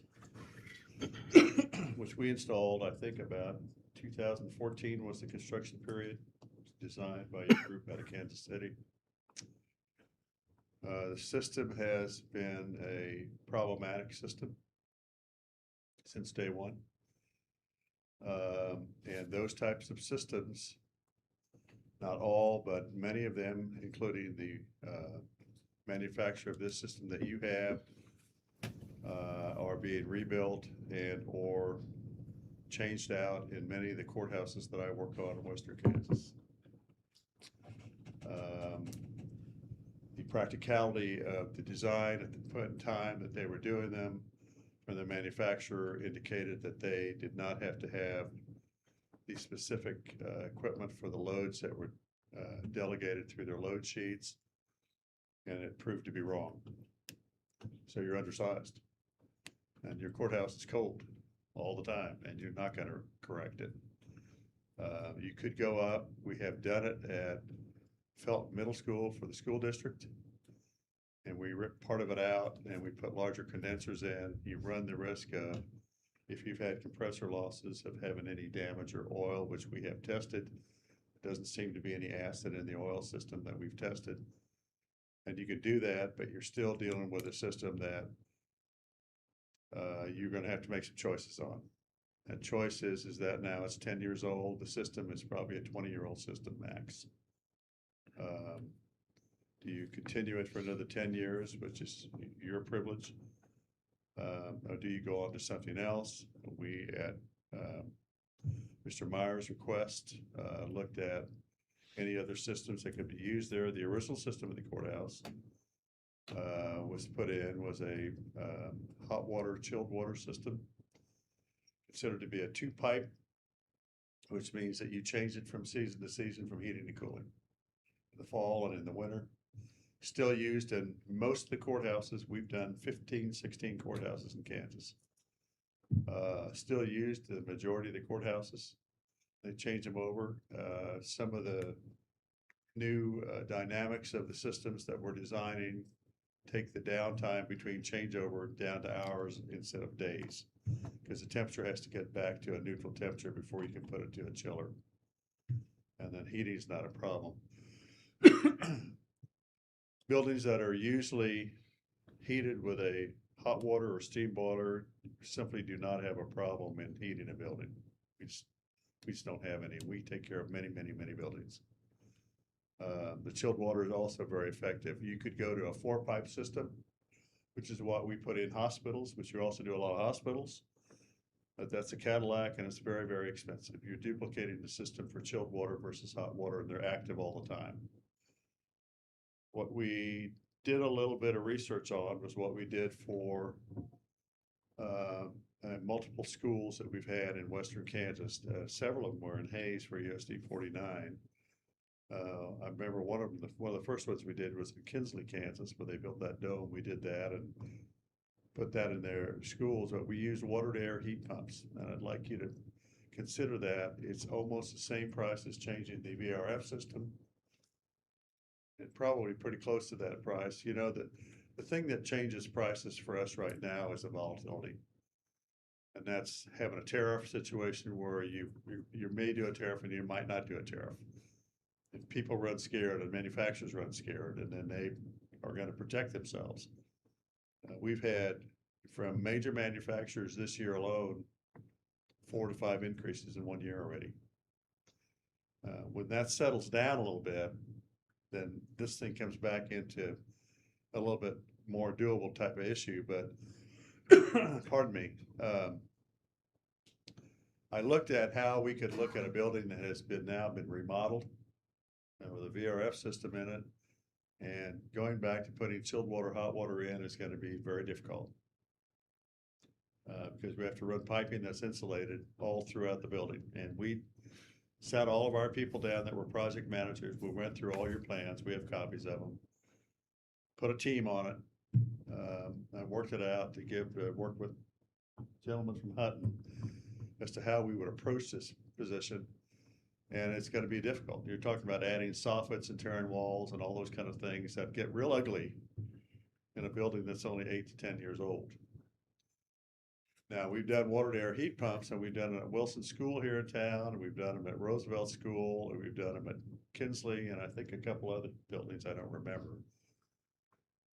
which we installed, I think about 2014 was the construction period, designed by a group out of Kansas City. The system has been a problematic system since day one. And those types of systems, not all, but many of them, including the manufacturer of this system that you have, are being rebuilt and or changed out in many of the courthouses that I work on in western Kansas. The practicality of the design at the point in time that they were doing them from the manufacturer indicated that they did not have to have the specific equipment for the loads that were delegated through their load sheets, and it proved to be wrong. So you're undersized, and your courthouse is cold all the time, and you're not gonna correct it. You could go up, we have done it at Felton Middle School for the school district, and we ripped part of it out and we put larger condensers in. You run the risk of, if you've had compressor losses, of having any damage or oil, which we have tested. There doesn't seem to be any acid in the oil system that we've tested. And you could do that, but you're still dealing with a system that you're gonna have to make some choices on. And choice is that now it's 10 years old. The system is probably a 20-year-old system max. Do you continue it for another 10 years, which is your privilege? Or do you go on to something else? We, at Mr. Meyer's request, looked at any other systems that could be used there. The original system of the courthouse was put in, was a hot water, chilled water system, considered to be a two-pipe, which means that you change it from season to season, from heating to cooling, in the fall and in the winter. Still used in most of the courthouses. We've done 15, 16 courthouses in Kansas. Still used in the majority of the courthouses. They change them over. Some of the new dynamics of the systems that we're designing take the downtime between changeover down to hours instead of days. Because the temperature has to get back to a neutral temperature before you can put it to a chiller. And then heating is not a problem. Buildings that are usually heated with a hot water or steam boiler simply do not have a problem in heating a building. We just don't have any. We take care of many buildings. The chilled water is also very effective. You could go to a 4-pipe system, which is what we put in hospitals, which you also do a lot of hospitals. But that's a Cadillac and it's very expensive. You're duplicating the system for chilled water versus hot water, and they're active all the time. What we did a little bit of research on was what we did for multiple schools that we've had in western Kansas. Several of them were in Hayes for USD 49. I remember one of the first ones we did was in Kinsley, Kansas, where they built that dome. We did that and put that in their schools, but we used water to air heat pumps. And I'd like you to consider that. It's almost the same price as changing the VRF system. It's probably pretty close to that price. You know, the thing that changes prices for us right now is the volatility. And that's having a tariff situation where you may do a tariff and you might not do a tariff. If people run scared and manufacturers run scared, and then they are going to protect themselves. We've had from major manufacturers this year alone 4 to 5 increases in 1 year already. When that settles down a little bit, then this thing comes back into a little bit more doable type of issue. But pardon me. I looked at how we could look at a building that has now been remodeled with a VRF system in it, and going back to putting chilled water, hot water in is going to be very difficult because we have to run piping that's insulated all throughout the building. And we sat all of our people down that were project managers. We went through all your plans. We have copies of them. Put a team on it. I worked it out to work with gentlemen from Hutton as to how we would approach this position. And it's going to be difficult. You're talking about adding soffits and tearing walls and all those kind of things that get real ugly in a building that's only 8 to 10 years old. Now, we've done water to air heat pumps, and we've done them at Wilson School here in town, and we've done them at Roosevelt School, and we've done them at Kinsley, and I think a couple other buildings I don't remember.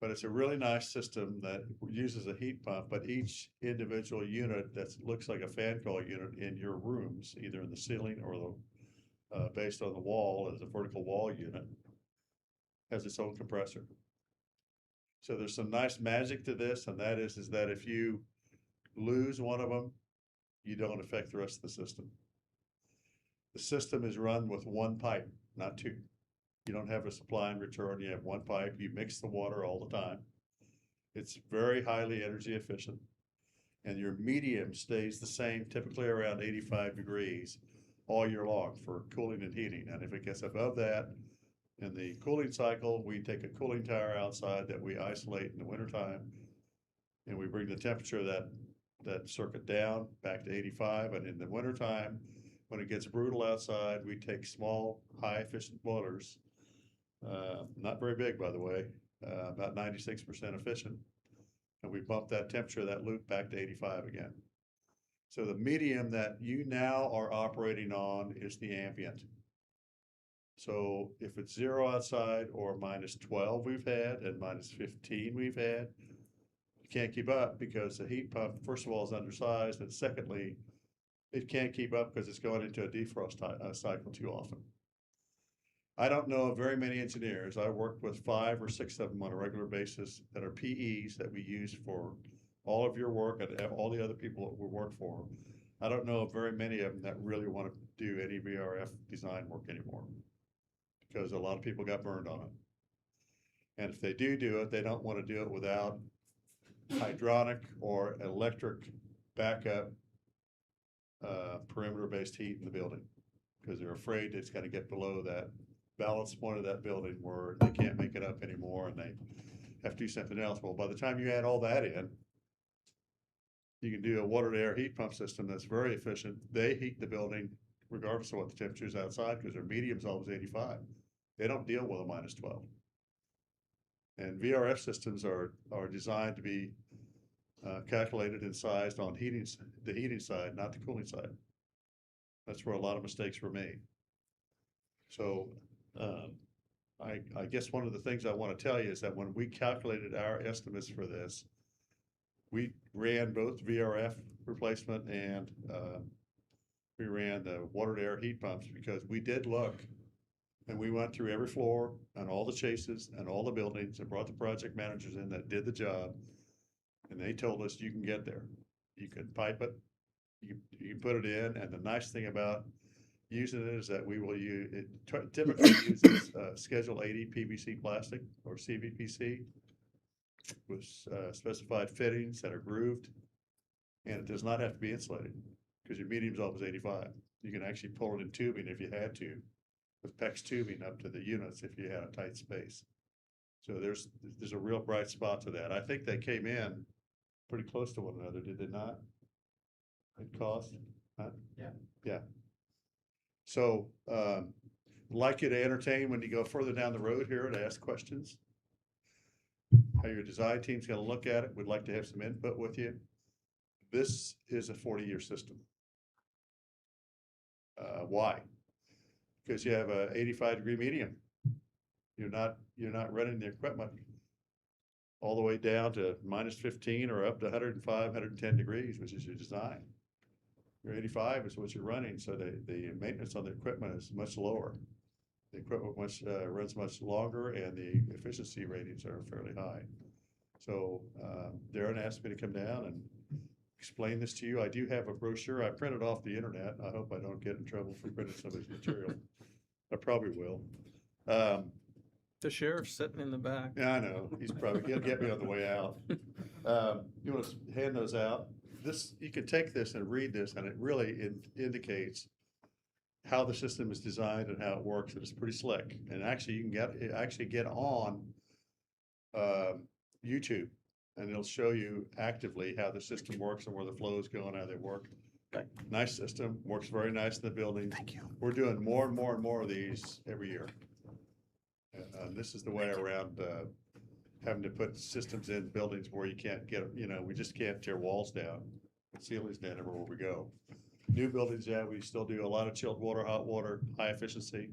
But it's a really nice system that uses a heat pump, but each individual unit that looks like a fan coil unit in your rooms, either in the ceiling or the based on the wall as a vertical wall unit, has its own compressor. So there's some nice magic to this, and that is that if you lose one of them, you don't affect the rest of the system. The system is run with one pipe, not two. You don't have a supply and return. You have one pipe. You mix the water all the time. It's very highly energy efficient. And your medium stays the same, typically around 85 degrees all year long for cooling and heating. And if it gets above that, in the cooling cycle, we take a cooling tower outside that we isolate in the wintertime, and we bring the temperature of that circuit down back to 85. And in the wintertime, when it gets brutal outside, we take small, high efficient boilers, not very big, by the way, about 96% efficient. And we bump that temperature of that loop back to 85 again. So the medium that you now are operating on is the ambient. So if it's 0 outside or -12 we've had and -15 we've had, you can't keep up because the heat pump, first of all, is undersized, and secondly, it can't keep up because it's going into a defrost cycle too often. I don't know of very many engineers. I worked with 5 or 6 of them on a regular basis that are PEs that we use for all of your work and all the other people that we work for. I don't know of very many of them that really want to do any VRF design work anymore because a lot of people got burned on it. And if they do it, they don't want to do it without hydronic or electric backup perimeter-based heat in the building because they're afraid it's going to get below that balance point of that building where they can't make it up anymore and they have to do something else. Well, by the time you add all that in, you can do a water to air heat pump system that's very efficient. They heat the building regardless of what the temperature is outside because their medium's always 85. They don't deal with a -12. And VRF systems are designed to be calculated and sized on the heating side, not the cooling side. That's where a lot of mistakes were made. So, I guess one of the things I want to tell you is that when we calculated our estimates for this, we ran both VRF replacement and, we ran the water to air heat pumps because we did look and we went through every floor and all the chases and all the buildings and brought the project managers in that did the job. And they told us you can get there. You can pipe it, you can put it in, and the nice thing about using it is that we will use, it typically uses Schedule 80 PVC plastic or CVPC with specified fittings that are grooved, and it does not have to be insulated because your medium's always 85. You can actually pull it in tubing if you had to, with PEX tubing up to the units if you had a tight space. So there's a real bright spot to that. I think they came in pretty close to one another, did they not? It cost, huh? Yeah. Yeah. So, like you to entertain when you go further down the road here to ask questions. How your design team's gonna look at it, we'd like to have some input with you. This is a 40-year system. Why? Because you have a 85-degree medium. You're not running the equipment all the way down to -15 or up to 105, 110 degrees, which is your design. Your 85 is what you're running, so the maintenance on the equipment is much lower. The equipment runs much longer and the efficiency ratings are fairly high. So Darren asked me to come down and explain this to you. I do have a brochure. I printed off the internet. I hope I don't get in trouble for printing some of this material. I probably will. The sheriff's sitting in the back. Yeah, I know. He'll get me on the way out. You want to hand those out? You can take this and read this, and it really indicates how the system is designed and how it works, and it's pretty slick. And actually, you can get on YouTube, and it'll show you actively how the system works and where the flows go and how they work. Nice system, works very nice in the building. Thank you. We're doing more and more and more of these every year. This is the way around having to put systems in buildings where you can't get, we just can't tear walls down, put ceilings down everywhere we go. New buildings, yeah, we still do a lot of chilled water, hot water, high efficiency.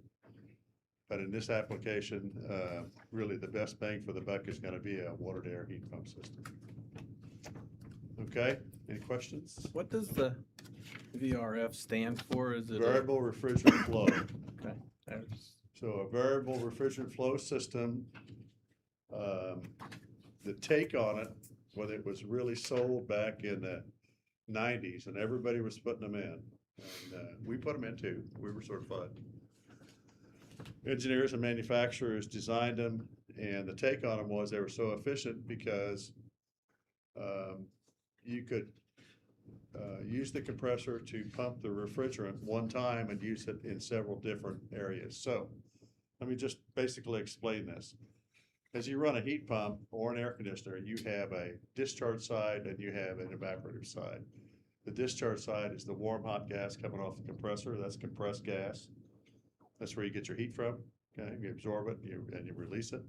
But in this application, really the best bang for the buck is gonna be a water to air heat pump system. Okay, any questions? What does the VRF stand for? Is it Variable refrigerant flow. Okay. There's- So a variable refrigerant flow system, the take on it, when it was really sold back in the 90s and everybody was putting them in. And we put them in too. We were certified. Engineers and manufacturers designed them, and the take on them was they were so efficient because you could use the compressor to pump the refrigerant one time and use it in several different areas. So let me just basically explain this. As you run a heat pump or an air conditioner, you have a discharge side and you have an evaporative side. The discharge side is the warm, hot gas coming off the compressor. That's compressed gas. That's where you get your heat from. Okay, you absorb it and you release it.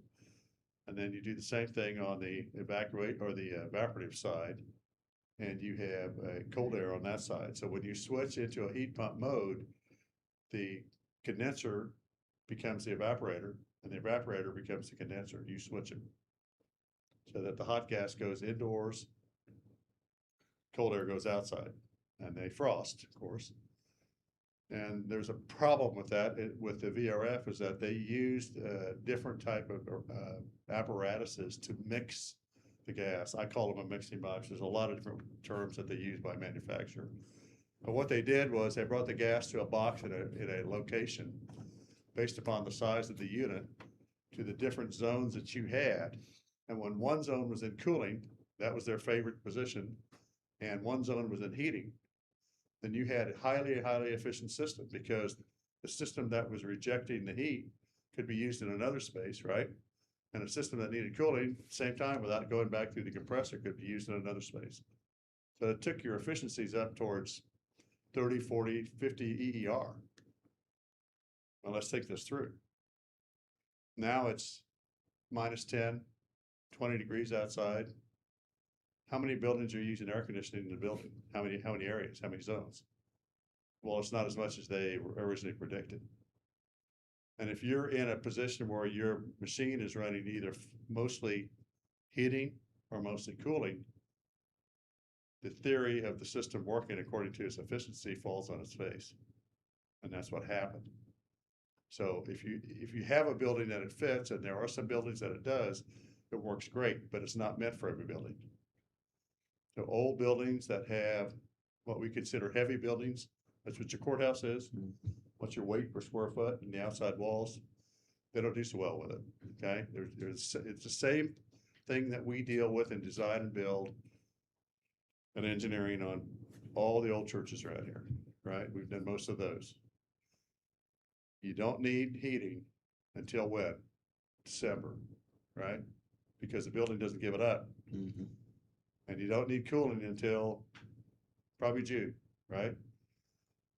And then you do the same thing on the evaporative side, and you have a cold air on that side. So when you switch into a heat pump mode, the condenser becomes the evaporator, and the evaporator becomes the condenser. You switch them so that the hot gas goes indoors, cold air goes outside, and they frost, of course. And there's a problem with that with the VRF is that they used different type of apparatuses to mix the gas. I call them a mixing box. There's a lot of different terms that they use by manufacturer. But what they did was they brought the gas to a box in a location based upon the size of the unit to the different zones that you had. And when one zone was in cooling, that was their favorite position, and one zone was in heating, then you had a highly, highly efficient system because the system that was rejecting the heat could be used in another space, right? And a system that needed cooling at the same time without going back through the compressor could be used in another space. So it took your efficiencies up towards 30, 40, 50 EER. Well, let's take this through. Now it's -10, 20 degrees outside, how many buildings are using air conditioning in the building? How many areas, how many zones? Well, it's not as much as they originally predicted. And if you're in a position where your machine is running either mostly heating or mostly cooling, the theory of the system working according to its efficiency falls on its face. And that's what happened. So if you have a building that it fits, and there are some buildings that it does, it works great, but it's not meant for every building. So old buildings that have what we consider heavy buildings, that's what your courthouse is, what's your weight per square foot and the outside walls, they don't do so well with it, okay? It's the same thing that we deal with in design and build and engineering on all the old churches around here, right? We've done most of those. You don't need heating until when? December, right? Because the building doesn't give it up. Mhm. And you don't need cooling until probably June, right?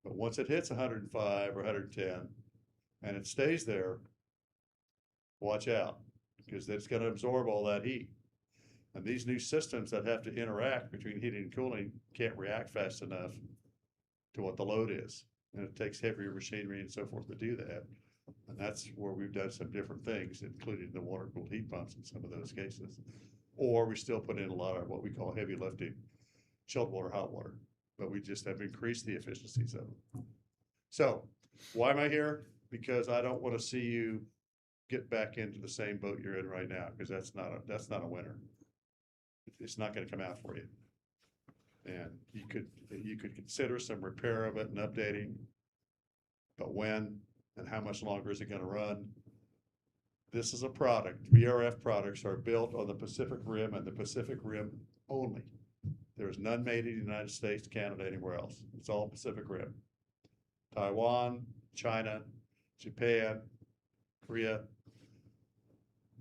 But once it hits 105 or 110 and it stays there, watch out, because it's going to absorb all that heat. And these new systems that have to interact between heating and cooling can't react fast enough to what the load is. And it takes heavier machinery and so forth to do that. And that's where we've done some different things, including the water-cooled heat pumps in some of those cases. Or we still put in a lot of what we call heavy lifting, chilled water, hot water, but we just have increased the efficiencies of them. So why am I here? Because I don't want to see you get back into the same boat you're in right now, because that's not a winner. It's not going to come out for you. And you could consider some repair of it and updating, but when and how much longer is it going to run? This is a product. VRF products are built on the Pacific Rim and the Pacific Rim only. There is none made in the United States, Canada, anywhere else. It's all Pacific Rim. Taiwan, China, Japan, Korea,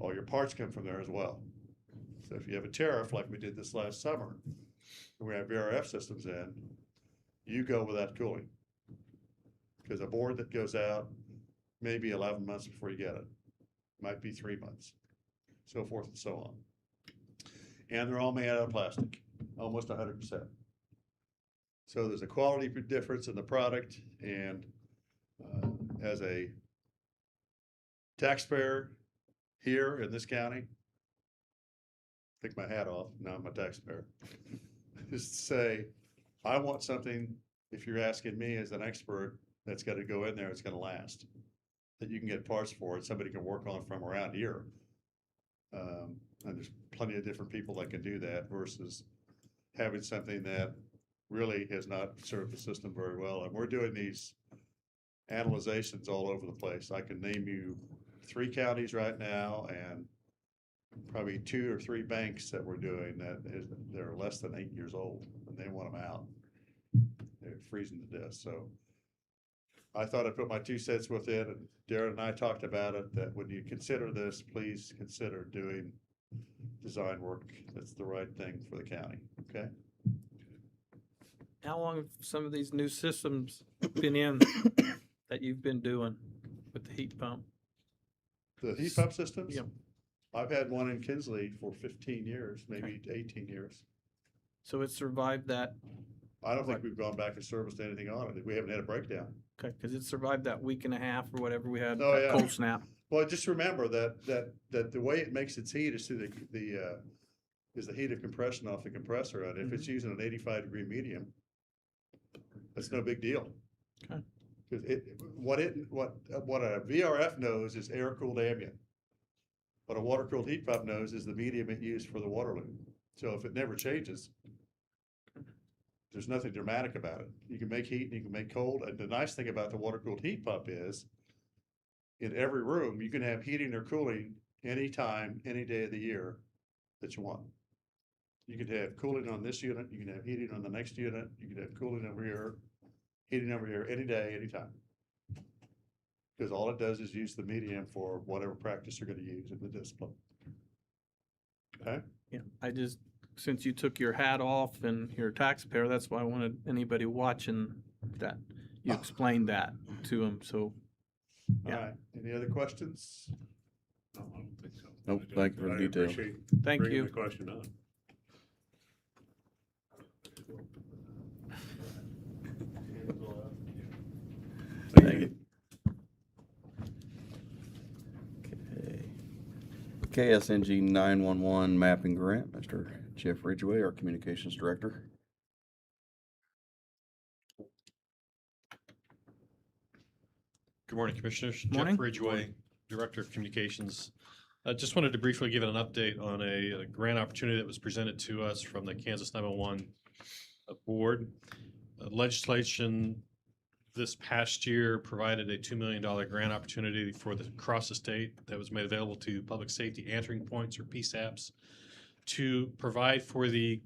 all your parts come from there as well. So if you have a tariff like we did this last summer, and we have VRF systems in, you go with that cooling. Because a board that goes out maybe 11 months before you get it, might be 3 months, so forth and so on. And they're all made out of plastic, almost 100%. So there's a quality difference in the product, and as a taxpayer here in this county, take my hat off, now I'm a taxpayer, is to say, I want something, if you're asking me as an expert, that's got to go in there, it's going to last, that you can get parts for it, somebody can work on from around here. And there's plenty of different people that can do that versus having something that really has not served the system very well. And we're doing these analyzations all over the place. I can name you 3 counties right now and probably 2 or 3 banks that we're doing they're less than 8 years old and they want them out. They're freezing to death. So I thought I'd put my 2 cents with it, and Darren and I talked about it, that when you consider this, please consider doing design work that's the right thing for the county, okay? How long have some of these new systems been in that you've been doing with the heat pump? The heat pump systems? Yep. I've had one in Kinsley for 15 years, maybe 18 years. So it survived that, I don't think we've gone back and serviced anything on it. We haven't had a breakdown. okay, because it survived that week and a half or whatever we had, Oh, that yeah. cold snap. Well, just remember that the way it makes its heat is through the heat of compression off the compressor. And if it's using an 85-degree medium, that's no big deal. Okay. Because what a VRF knows is air-cooled ambient. What a water-cooled heat pump knows is the medium it used for the water loop. So if it never changes, there's nothing dramatic about it. You can make heat and you can make cold. And the nice thing about the water-cooled heat pump is in every room, you can have heating or cooling anytime, any day of the year that you want. You could have cooling on this unit, you can have heating on the next unit, you could have cooling over here, heating over here, any day, anytime. Because all it does is use the medium for whatever practice you're gonna use in the discipline. Okay? Yeah, I just, since you took your hat off and you're a taxpayer, that's why I wanted anybody watching that, you explained that to them, so. All Yeah. right, any other questions? No, I don't think so. Nope, I just- thank you for the I detail. appreciate Thank bringing you. the question up. Thank you. Okay. KSNG 911 mapping grant, Mr. Jeff Ridgway, our communications director. Good morning, Commissioners. Morning. Jeff Ridgway, Director of Communications. I just wanted to briefly give an update on a grant opportunity that was presented to us from the Kansas 911 Board. Legislation this past year provided a $2 million grant opportunity for the across the state that was made available to public safety answering points, or PSAPs, to provide for the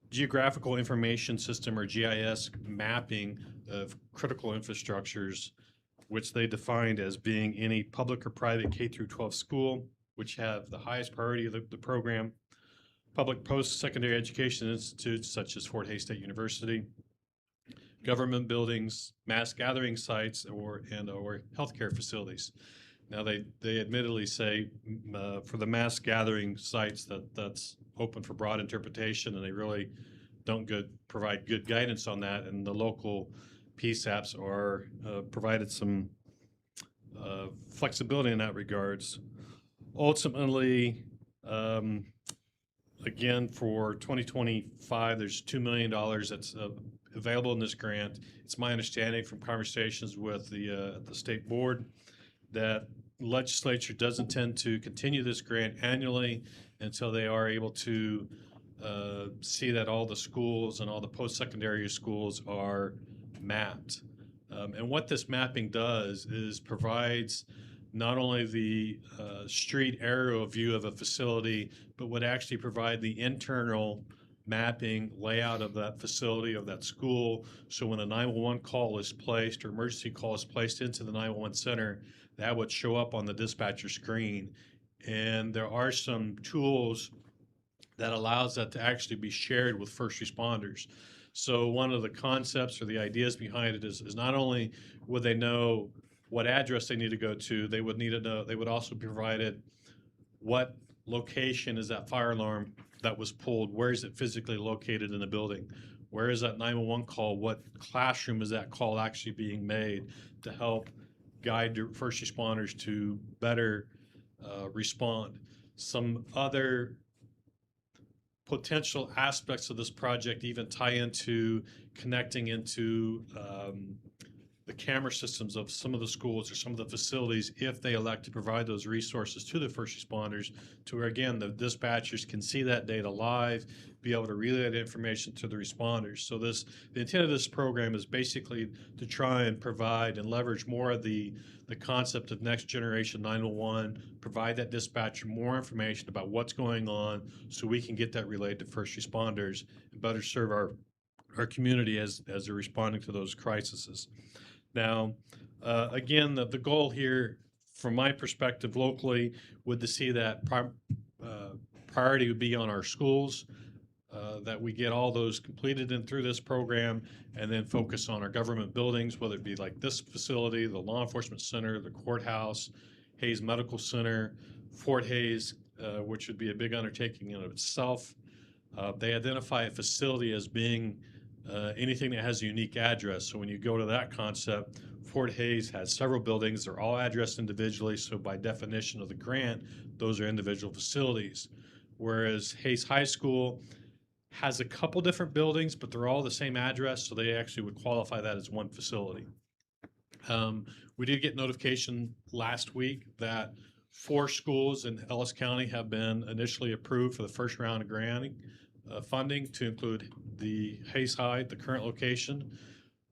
geographical information system, or GIS, mapping of critical infrastructures, which they defined as being any public or private K through 12 school, which have the highest priority of the program, public post-secondary education institutes such as Fort Hays State University, government buildings, mass gathering sites, or healthcare facilities. Now, they admittedly say for the mass gathering sites that's open for broad interpretation, and they really don't provide good guidance on that, and the local PSAPs are provided some flexibility in that regards. Ultimately, again, for 2025, there's $2 million that's available in this grant. It's my understanding from conversations with the state board that legislature does intend to continue this grant annually until they are able to see that all the schools and all the post-secondary schools are mapped. And what this mapping does is provides not only the street aerial view of a facility, but would actually provide the internal mapping layout of that facility, of that school. So when a 911 call is placed, or emergency call is placed into the 911 center, that would show up on the dispatcher screen. And there are some tools that allows that to actually be shared with first responders. So one of the concepts or the ideas behind it is not only would they know what address they need to go to, they would need to know, they would also be provided what location is that fire alarm that was pulled, where is it physically located in the building? Where is that 911 call? What classroom is that call actually being made to help guide your first responders to better respond? Some other potential aspects of this project even tie into connecting into the camera systems of some of the schools or some of the facilities, if they elect to provide those resources to the first responders, to where, again, the dispatchers can see that data live, be able to relay that information to the responders. So the intent of this program is basically to try and provide and leverage more of the concept of next generation 911, provide that dispatcher more information about what's going on so we can get that relayed to first responders and better serve our community as they're responding to those crises. Now, again, the goal here, from my perspective locally, would to see that priority would be on our schools, that we get all those completed and through this program, and then focus on our government buildings, whether it be like this facility, the law enforcement center, the courthouse, Hays Medical Center, Fort Hays, which would be a big undertaking in of itself. They identify a facility as being anything that has a unique address. So when you go to that concept, Fort Hays has several buildings. They're all addressed individually. So by definition of the grant, those are individual facilities. Whereas Hays High School has a couple different buildings, but they're all the same address. So they actually would qualify that as one facility. We did get notification last week that 4 schools in Ellis County have been initially approved for the first round of granting funding, to include the Hays High, the current location,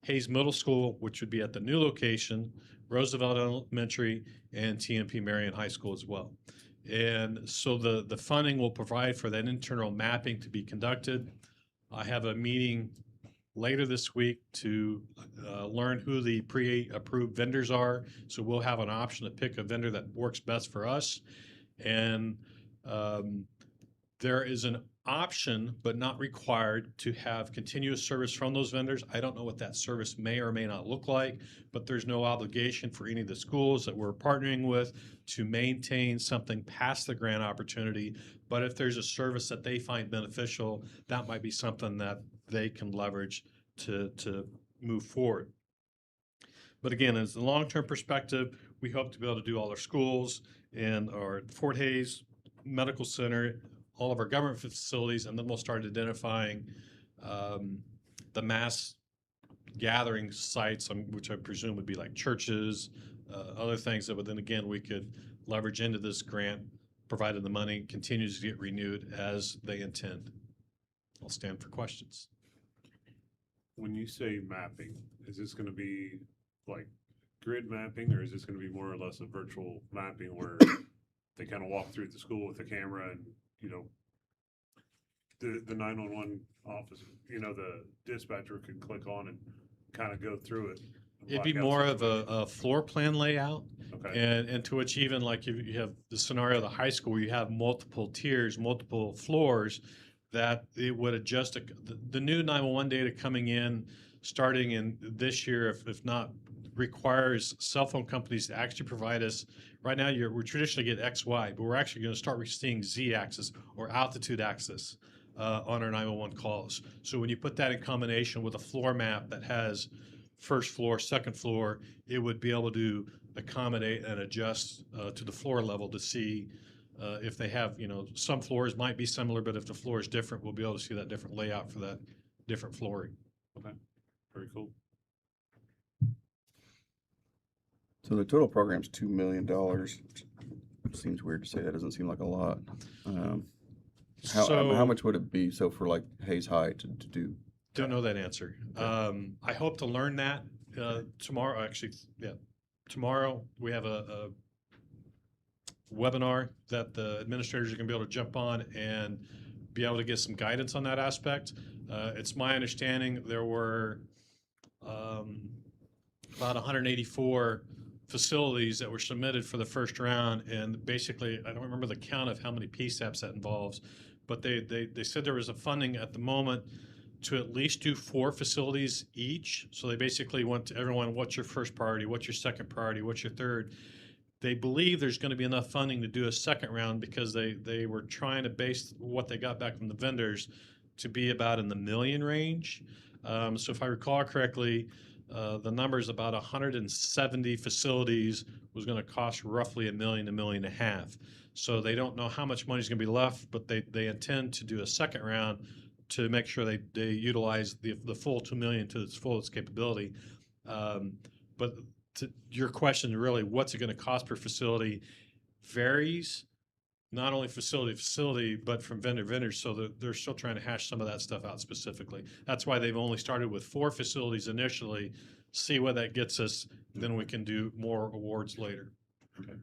Hays Middle School, which would be at the new location, Roosevelt Elementary, and TMP Marion High School as well. And so the funding will provide for that internal mapping to be conducted. I have a meeting later this week to learn who the pre-approved vendors are. So we'll have an option to pick a vendor that works best for us. And There is an option, but not required, to have continuous service from those vendors. I don't know what that service may or may not look like, but there's no obligation for any of the schools that we're partnering with to maintain something past the grant opportunity. But if there's a service that they find beneficial, that might be something that they can leverage to move forward. But again, as a long-term perspective, we hope to be able to do all our schools and our Fort Hays Medical Center, all of our government facilities, and then we'll start identifying the mass gathering sites, which I presume would be like churches, other things that would then again we could leverage into this grant, provided the money continues to get renewed as they intend. I'll stand for questions. When you say mapping, is this gonna be like grid mapping, or is this gonna be more or less a virtual mapping where they kind of walk through the school with a camera and, you know, the 911 office, you know, the dispatcher could click on and kind of go through it? It'd be more of a floor plan layout, Okay, and to which even like you have the scenario of the high school where you have multiple tiers, multiple floors, that it would adjust the new 911 data coming in starting in this year, if not, requires cell phone companies to actually provide us. Right now, we traditionally get X, Y, but we're actually going to start seeing Z axis or altitude axis on our 911 calls. So when you put that in combination with a floor map that has first floor, second floor, it would be able to accommodate and adjust to the floor level to see if they have, you know, some floors might be similar, but if the floor is different, we'll be able to see that different layout for that different flooring. okay, very cool. So the total program's $2 million. Seems weird to say that, doesn't seem like a lot. How much would it be, so for like Hayes High to do? Don't know that answer. I hope to learn that tomorrow. Actually, yeah, tomorrow we have a webinar that the administrators are going to be able to jump on and be able to get some guidance on that aspect. It's my understanding there were about 184 facilities that were submitted for the first round, and basically, I don't remember the count of how many PSAPs that involves, but they said there was a funding at the moment to at least do 4 facilities each. So they basically went to everyone, what's your first priority, what's your second priority, what's your third? They believe there's going to be enough funding to do a second round because they were trying to base what they got back from the vendors to be about in the million range. So if I recall correctly, the number is about 170 facilities was going to cost roughly $1 million, $1.5 million. So they don't know how much money is going to be left, but they intend to do a second round to make sure they utilize the full $2 million to its fullest capability. But to your question, really, what's it going to cost per facility varies, not only facility to facility, but from vendor to vendor. So they're still trying to hash some of that stuff out specifically. That's why they've only started with 4 facilities initially, see what that gets us, then we can do more awards later. Okay.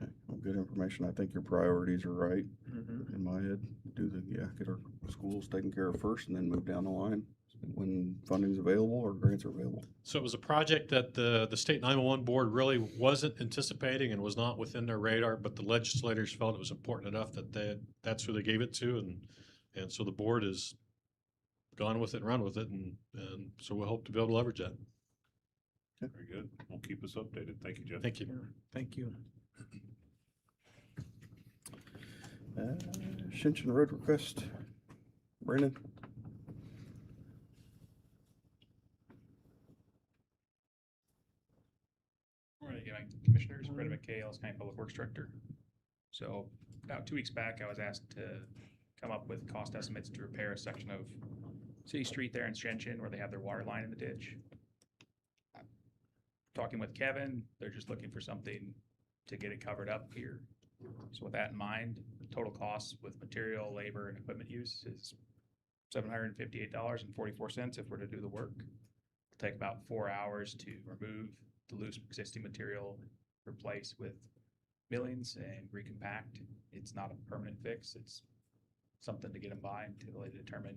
Okay, well, good information. I think your priorities are right in my head. Get our schools taken care of first and then move down the line when funding's available or grants are available. So it was a project that the state 911 board really wasn't anticipating and was not within their radar, but the legislators felt it was important enough that that's who they gave it to, and so the board has gone with it and run with it, and so we'll hope to be able to leverage that. Very good. Well, keep us updated. Thank you, Jeff. Thank you. Thank you. Shinchin Road request. Brandon? Morning, Commissioners. Brendan McKay, Ellis County Public Works Director. So about 2 weeks back, I was asked to come up with cost estimates to repair a section of City Street there in Shinchin where they have their water line in the ditch. Talking with Kevin, they're just looking for something to get it covered up here. So with that in mind, the total cost with material, labor, and equipment use is $758.44 if we're to do the work. It'll take about 4 hours to remove the loose existing material, replace with millings and recompact. It's not a permanent fix. It's something to get them by until they determine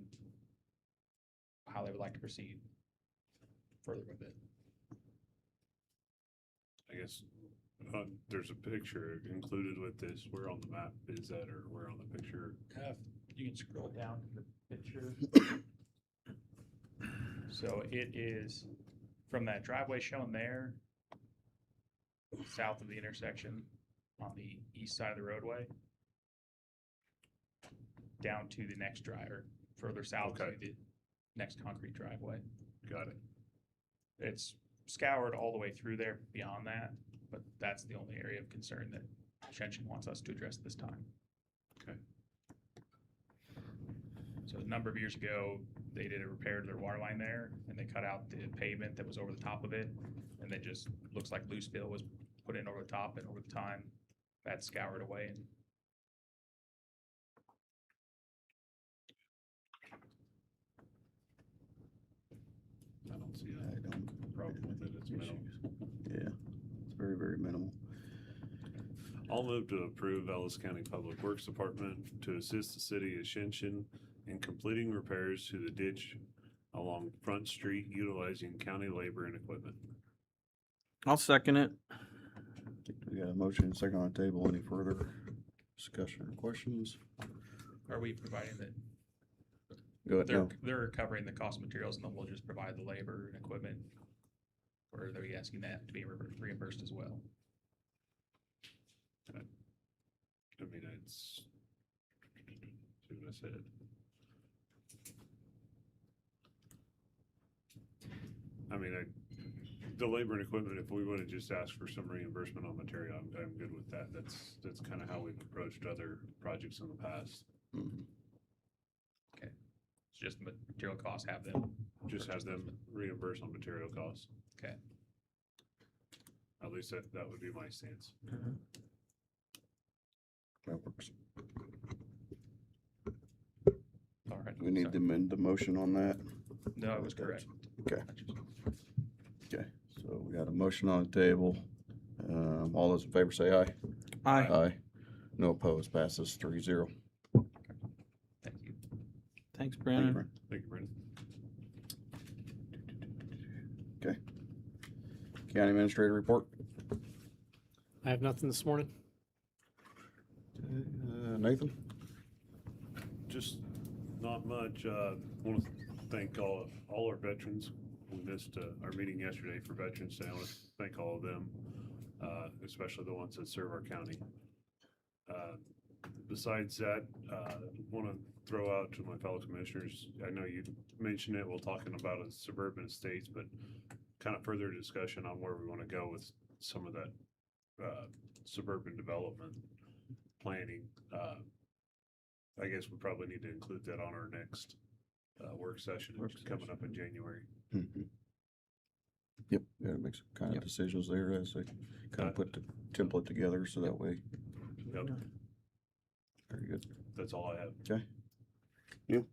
how they would like to proceed further with it. I guess There's a picture included with this. Where on the map is that, or where on the picture? You can scroll down to the picture. So it is from that driveway shown there, south of the intersection on the east side of the roadway, down to the next driver, further south to Okay. the next concrete driveway. Got it. It's scoured all the way through there beyond that, but that's the only area of concern that Shenshin wants us to address this time. Okay. So a number of years ago, they did a repair to their water line there, and they cut out the pavement that was over the top of it, and it just looks like loose fill was put in over the top, and over the time, that's scoured away. And I don't see I a don't. problem with it. It's minimal. Yeah, it's very, very minimal. I'll move to approve Ellis County Public Works Department to assist the city of Shinshin in completing repairs to the ditch along Front Street utilizing county labor and equipment. I'll second it. We got a motion and second on the table. Any further discussion or questions? are we providing that, Go ahead. No. they're covering the cost of materials and then we'll just provide the labor and equipment? Or are they asking that to be reimbursed as well? I mean, it's, see what I said. I mean, the labor and equipment, if we would have just asked for some reimbursement on material, I'm good with that. That's kind of how we've approached other projects in the past. Mhm. It's just the material costs, have them. Just have purchase them those. reimburse on material costs. Okay. At least that would be my stance. That works. All right. We need to amend the motion on that. No, it was correct. Okay. Okay, so we got a motion on the table. All those in favor say aye. Aye. Aye. No opposed, passes 3-0. Thank you. Thanks, Thank you, Brandon. Brent. Thank you, Brendan. Okay. County Administrator report. I have nothing this morning. Nathan? Just not much. Want to thank all our veterans. We missed our meeting yesterday for Veterans Day. I want to thank all of them, especially the ones that serve our county. Besides that, want to throw out to my fellow commissioners, I know you mentioned it, we're talking about a suburban estates, but kind of further discussion on where we want to go with some of that suburban development planning. I guess we probably need to include that on our next work session coming up in January. Mhm. Yep, gotta make some kind of decisions there as they kind of put the template together, so that way, Yep, very good. that's all I have. Okay. You?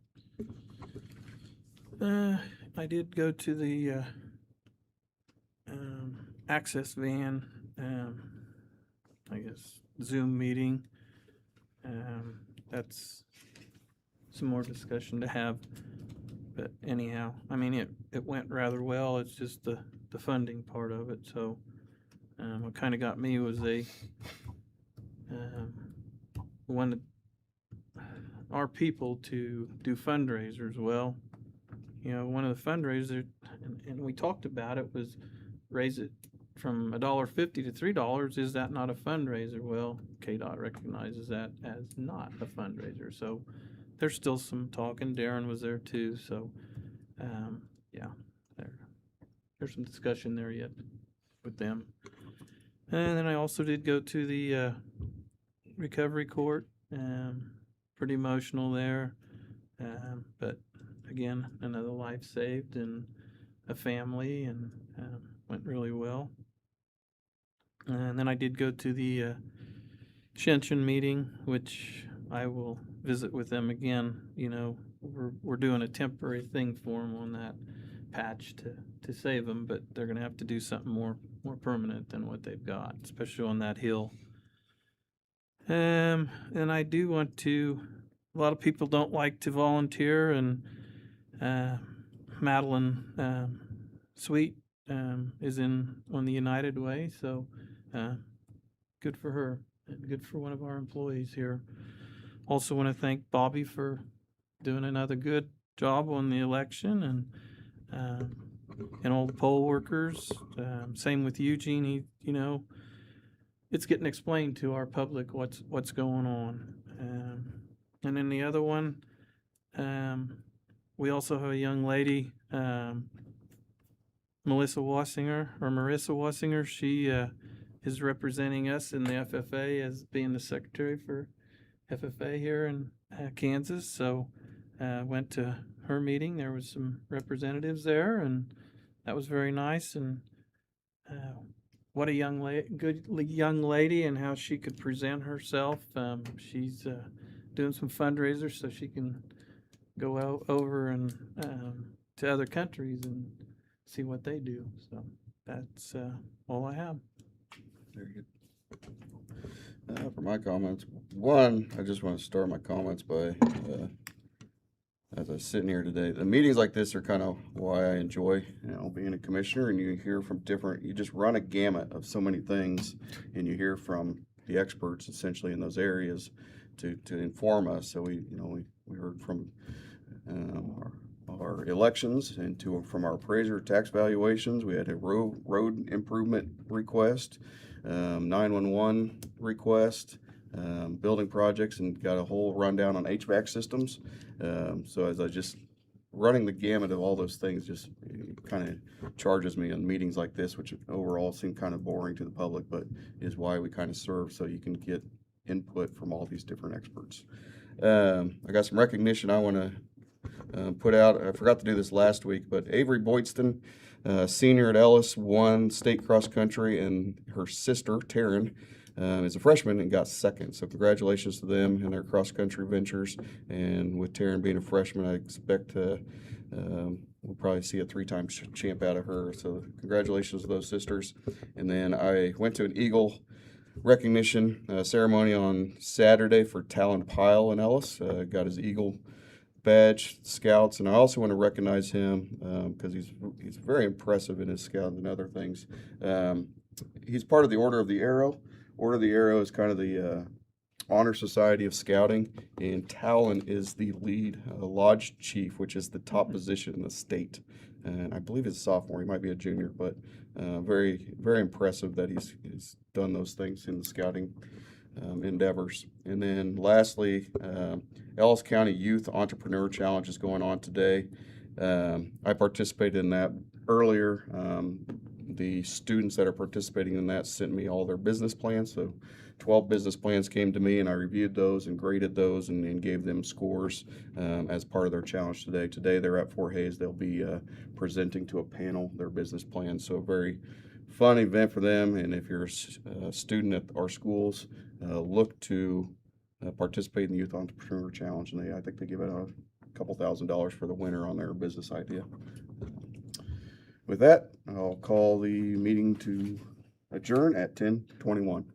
I did go to the access van, I guess, Zoom meeting. That's some more discussion to have. But anyhow, I mean, it went rather well. It's just the funding part of it. So what kind of got me was they wanted our people to do fundraisers. Well, you know, one of the fundraisers, and we talked about it, was raise it from $1.50 to $3. Is that not a fundraiser? Well, KDOT recognizes that as not a fundraiser. So there's still some talking. Darren was there too. So, yeah, there's some discussion there yet with them. And then I also did go to the recovery court. Pretty emotional there. But again, another life saved and a family, and went really well. And then I did go to the Shenshin meeting, which I will visit with them again. You know, we're doing a temporary thing for them on that patch to save them, but they're going to have to do something more permanent than what they've got, especially on that hill. And I do want to. A lot of people don't like to volunteer, and Madeline Sweet is in on the United Way, so good for her and good for one of our employees here. Also want to thank Bobby for doing another good job on the election and all the poll workers. Same with Eugene. It's getting explained to our public what's going on. And then the other one, we also have a young lady, Marissa Wassinger. She is representing us in the FFA as being the secretary for FFA here in Kansas. So went to her meeting. There was some representatives there, and that was very nice. And what a good young lady, and how she could present herself. She's doing some fundraisers so she can go over and to other countries and see what they do. So that's all I have. Very good. For my comments, one, I just want to start my comments by, as I was sitting here today, the meetings like this are kind of why I enjoy, being a commissioner, and you hear from you just run a gamut of so many things, and you hear from the experts essentially in those areas to inform us. So we heard from our elections and from our appraiser tax valuations. We had a road improvement request, 911 request, building projects, and got a whole rundown on HVAC systems. So as I just running the gamut of all those things just kind of charges me on meetings like this, which overall seem kind of boring to the public, but is why we kind of serve, so you can get input from all these different experts. I got some recognition I want to put out. I forgot to do this last week, but Avery Boydston, senior at Ellis, won state cross country, and her sister, Taryn, is a freshman and got second. So congratulations to them and their cross country ventures. And with Taryn being a freshman, I expect we'll probably see a 3-time champ out of her. So congratulations to those sisters. And then I went to an Eagle recognition ceremony on Saturday for Talon Pyle in Ellis. Got his Eagle badge, scouts, and I also want to recognize him because he's very impressive in his scout and other things. He's part of the Order of the Arrow. Order of the Arrow is kind of the honor society of scouting, and Talon is the lead lodge chief, which is the top position in the state. And I believe he's a sophomore. He might be a junior, but very, very impressive that he's done those things in the scouting endeavors. And then lastly, Ellis County Youth Entrepreneur Challenge is going on today. I participated in that earlier. The students that are participating in that sent me all their business plans. So 12 business plans came to me, and I reviewed those and graded those and gave them scores as part of their challenge today. Today they're at Fort Hays. They'll be presenting to a panel their business plans. So a very fun event for them. And if you're a student at our schools, look to participate in the Youth Entrepreneur Challenge. And I think they give out a couple $1,000s for the winner on their business idea. With that, I'll call the meeting to adjourn at 10:21.